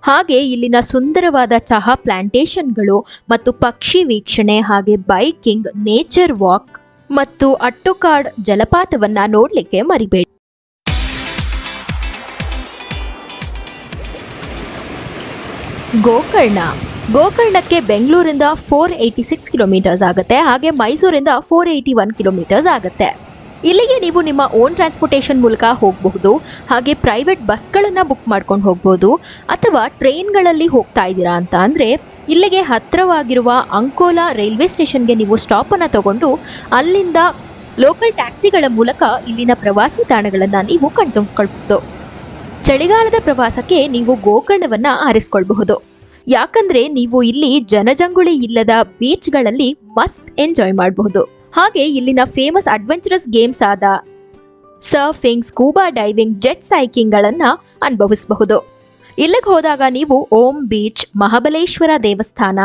ಹಾಗೆ ಇಲ್ಲಿನ ಸುಂದರವಾದ ಚಹಾ ಪ್ಲಾಂಟೇಶನ್ಗಳು ಮತ್ತು ಪಕ್ಷಿ ವೀಕ್ಷಣೆ ಹಾಗೆ ಬೈಕಿಂಗ್, ನೇಚರ್ ವಾಕ್ ಮತ್ತು ಅಟ್ಟುಕಾಡ್ ಜಲಪಾತವನ್ನ ನೋಡ್ಲಿಕ್ಕೆ ಮರಿಬೇಡಿ. ಗೋಕರ್ಣಕ್ಕೆ ಬೆಂಗಳೂರಿಂದ 486 ಕಿಲೋಮೀಟರ್ಸ್ ಆಗುತ್ತೆ. ಹಾಗೆ ಮೈಸೂರಿಂದ 481 ಕಿಲೋಮೀಟರ್ಸ್ ಆಗುತ್ತೆ. ಇಲ್ಲಿಗೆ ನೀವು ನಿಮ್ಮ ಓನ್ ಟ್ರಾನ್ಸ್ಪೋರ್ಟೇಷನ್ ಮೂಲಕ ಹೋಗಬಹುದು, ಹಾಗೆ ಪ್ರೈವೇಟ್ ಬಸ್ಗಳನ್ನು ಬುಕ್ ಮಾಡ್ಕೊಂಡು ಹೋಗ್ಬೋದು, ಅಥವಾ ಟ್ರೈನ್ಗಳಲ್ಲಿ ಹೋಗ್ತಾ ಇದ್ದೀರಾ ಅಂತ ಅಂದರೆ ಇಲ್ಲಿಗೆ ಹತ್ತಿರವಾಗಿರುವ ಅಂಕೋಲಾ ರೈಲ್ವೆ ಸ್ಟೇಷನ್ಗೆ ನೀವು ಸ್ಟಾಪನ್ನು ತಗೊಂಡು ಅಲ್ಲಿಂದ ಲೋಕಲ್ ಟ್ಯಾಕ್ಸಿಗಳ ಮೂಲಕ ಇಲ್ಲಿನ ಪ್ರವಾಸಿ ತಾಣಗಳನ್ನು ನೀವು ಕಣ್ತುಂಬಿಸ್ಕೊಳ್ಬಹುದು. ಚಳಿಗಾಲದ ಪ್ರವಾಸಕ್ಕೆ ನೀವು ಗೋಕರ್ಣವನ್ನು ಆರಿಸ್ಕೊಳ್ಬಹುದು. ಯಾಕಂದ್ರೆ ನೀವು ಇಲ್ಲಿ ಜನಜಂಗುಳಿ ಇಲ್ಲದ ಬೀಚ್ಗಳಲ್ಲಿ ಮಸ್ತ್ ಎಂಜಾಯ್ ಮಾಡಬಹುದು. ಹಾಗೆ ಇಲ್ಲಿನ ಫೇಮಸ್ ಅಡ್ವೆಂಚರಸ್ ಗೇಮ್ಸ್ ಆದ ಸರ್ಫಿಂಗ್, ಸ್ಕೂಬಾ ಡೈವಿಂಗ್, ಜೆಟ್ ಸೈಕಿಂಗ್ ಗಳನ್ನ ಅನುಭವಿಸಬಹುದು. ಇಲ್ಲಿಗೆ ಹೋದಾಗ ನೀವು ಓಂ ಬೀಚ್, ಮಹಾಬಲೇಶ್ವರ ದೇವಸ್ಥಾನ,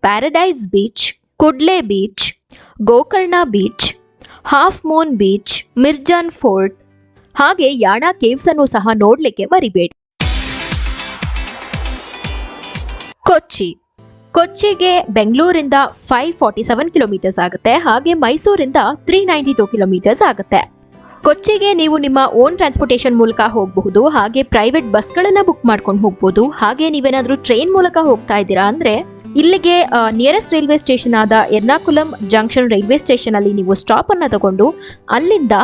paradise beach, Kudle beach, Gokarna beach, half moon beach, Mirjan fort ಹಾಗೆ ಯಾಣ ಕೇವ್ಸ್ ಅನ್ನು ಸಹ ನೋಡ್ಲಿಕ್ಕೆ ಮರಿಬೇಡಿ. ಕೊಚ್ಚಿಗೆ ಬೆಂಗಳೂರಿಂದ 547 ಕಿಲೋಮೀಟರ್ಸ್ ಆಗುತ್ತೆ. ಹಾಗೆ ಮೈಸೂರಿಂದ 392 ಕಿಲೋಮೀಟರ್ಸ್ ಆಗುತ್ತೆ. ಕೊಚ್ಚಿಗೆ ನೀವು ನಿಮ್ಮ ಓನ್ ಟ್ರಾನ್ಸ್ಪೋರ್ಟೇಷನ್ ಮೂಲಕ ಹೋಗಬಹುದು, ಹಾಗೆ ಪ್ರೈವೇಟ್ ಬಸ್ಗಳನ್ನ ಬುಕ್ ಮಾಡ್ಕೊಂಡು ಹೋಗ್ಬೋದು. ಹಾಗೆ ನೀವೇನಾದ್ರೂ ಟ್ರೈನ್ ಮೂಲಕ ಹೋಗ್ತಾ ಇದ್ದೀರಾ ಅಂದ್ರೆ ಇಲ್ಲಿಗೆ ನಿಯರೆಸ್ಟ್ ರೈಲ್ವೆ ಸ್ಟೇಷನ್ ಆದ ಎರ್ನಾಕುಲಂ ಜಂಕ್ಷನ್ ರೈಲ್ವೆ ಸ್ಟೇಷನ್ ಅಲ್ಲಿ ನೀವು ಸ್ಟಾಪ್ ಅನ್ನ ತಗೊಂಡು ಅಲ್ಲಿಂದ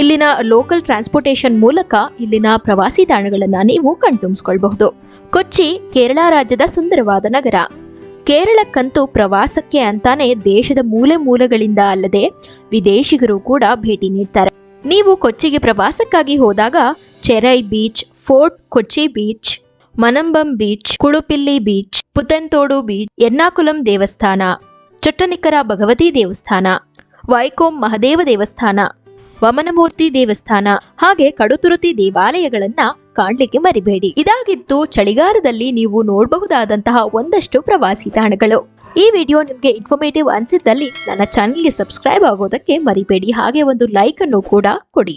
ಇಲ್ಲಿನ ಲೋಕಲ್ ಟ್ರಾನ್ಸ್ಪೋರ್ಟೇಷನ್ ಮೂಲಕ ಇಲ್ಲಿನ ಪ್ರವಾಸಿ ತಾಣಗಳನ್ನ ನೀವು ಕಣ್ತುಂಬಿಸ್ಕೊಳ್ಬಹುದು. ಕೊಚ್ಚಿ ಕೇರಳ ರಾಜ್ಯದ ಸುಂದರವಾದ ನಗರ. ಕೇರಳಕ್ಕಂತೂ ಪ್ರವಾಸಕ್ಕೆ ಅಂತಾನೆ ದೇಶದ ಮೂಲೆ ಮೂಲೆಗಳಿಂದ ಅಲ್ಲದೆ ವಿದೇಶಿಗರು ಕೂಡ ಭೇಟಿ ನೀಡ್ತಾರೆ. ನೀವು ಕೊಚ್ಚಿಗೆ ಪ್ರವಾಸಕ್ಕಾಗಿ ಹೋದಾಗ Cherai beach, fort Kochi beach, Munambam beach, Kuzhupilly beach, Puthenthode beach, Ernakulam ದೇವಸ್ಥಾನ, ಚೊಟ್ಟನಿಕ್ಕರ ಭಗವತಿ ದೇವಸ್ಥಾನ, ವೈಕೋಮ್ ಮಹದೇವ ದೇವಸ್ಥಾನ, ವಮನಮೂರ್ತಿ ದೇವಸ್ಥಾನ ಹಾಗೆ ಕಡುತುರುತಿ ದೇವಾಲಯಗಳನ್ನ ಕಾಣ್ಲಿಕ್ಕೆ ಮರಿಬೇಡಿ. ಇದಾಗಿತ್ತು ಚಳಿಗಾಲದಲ್ಲಿ ನೀವು ನೋಡಬಹುದಾದಂತಹ ಒಂದಷ್ಟು ಪ್ರವಾಸಿ ತಾಣಗಳು. ಈ ವಿಡಿಯೋ ನಿಮಗೆ ಇನ್ಫಾರ್ಮೇಟಿವ್ ಅನ್ಸಿದ್ದಲ್ಲಿ ನನ್ನ ಚಾನೆಲ್ಗೆ ಸಬ್ಸ್ಕ್ರೈಬ್ ಆಗೋದಕ್ಕೆ ಮರಿಬೇಡಿ. ಹಾಗೆ ಒಂದು ಲೈಕ್ ಅನ್ನು ಕೂಡ ಕೊಡಿ.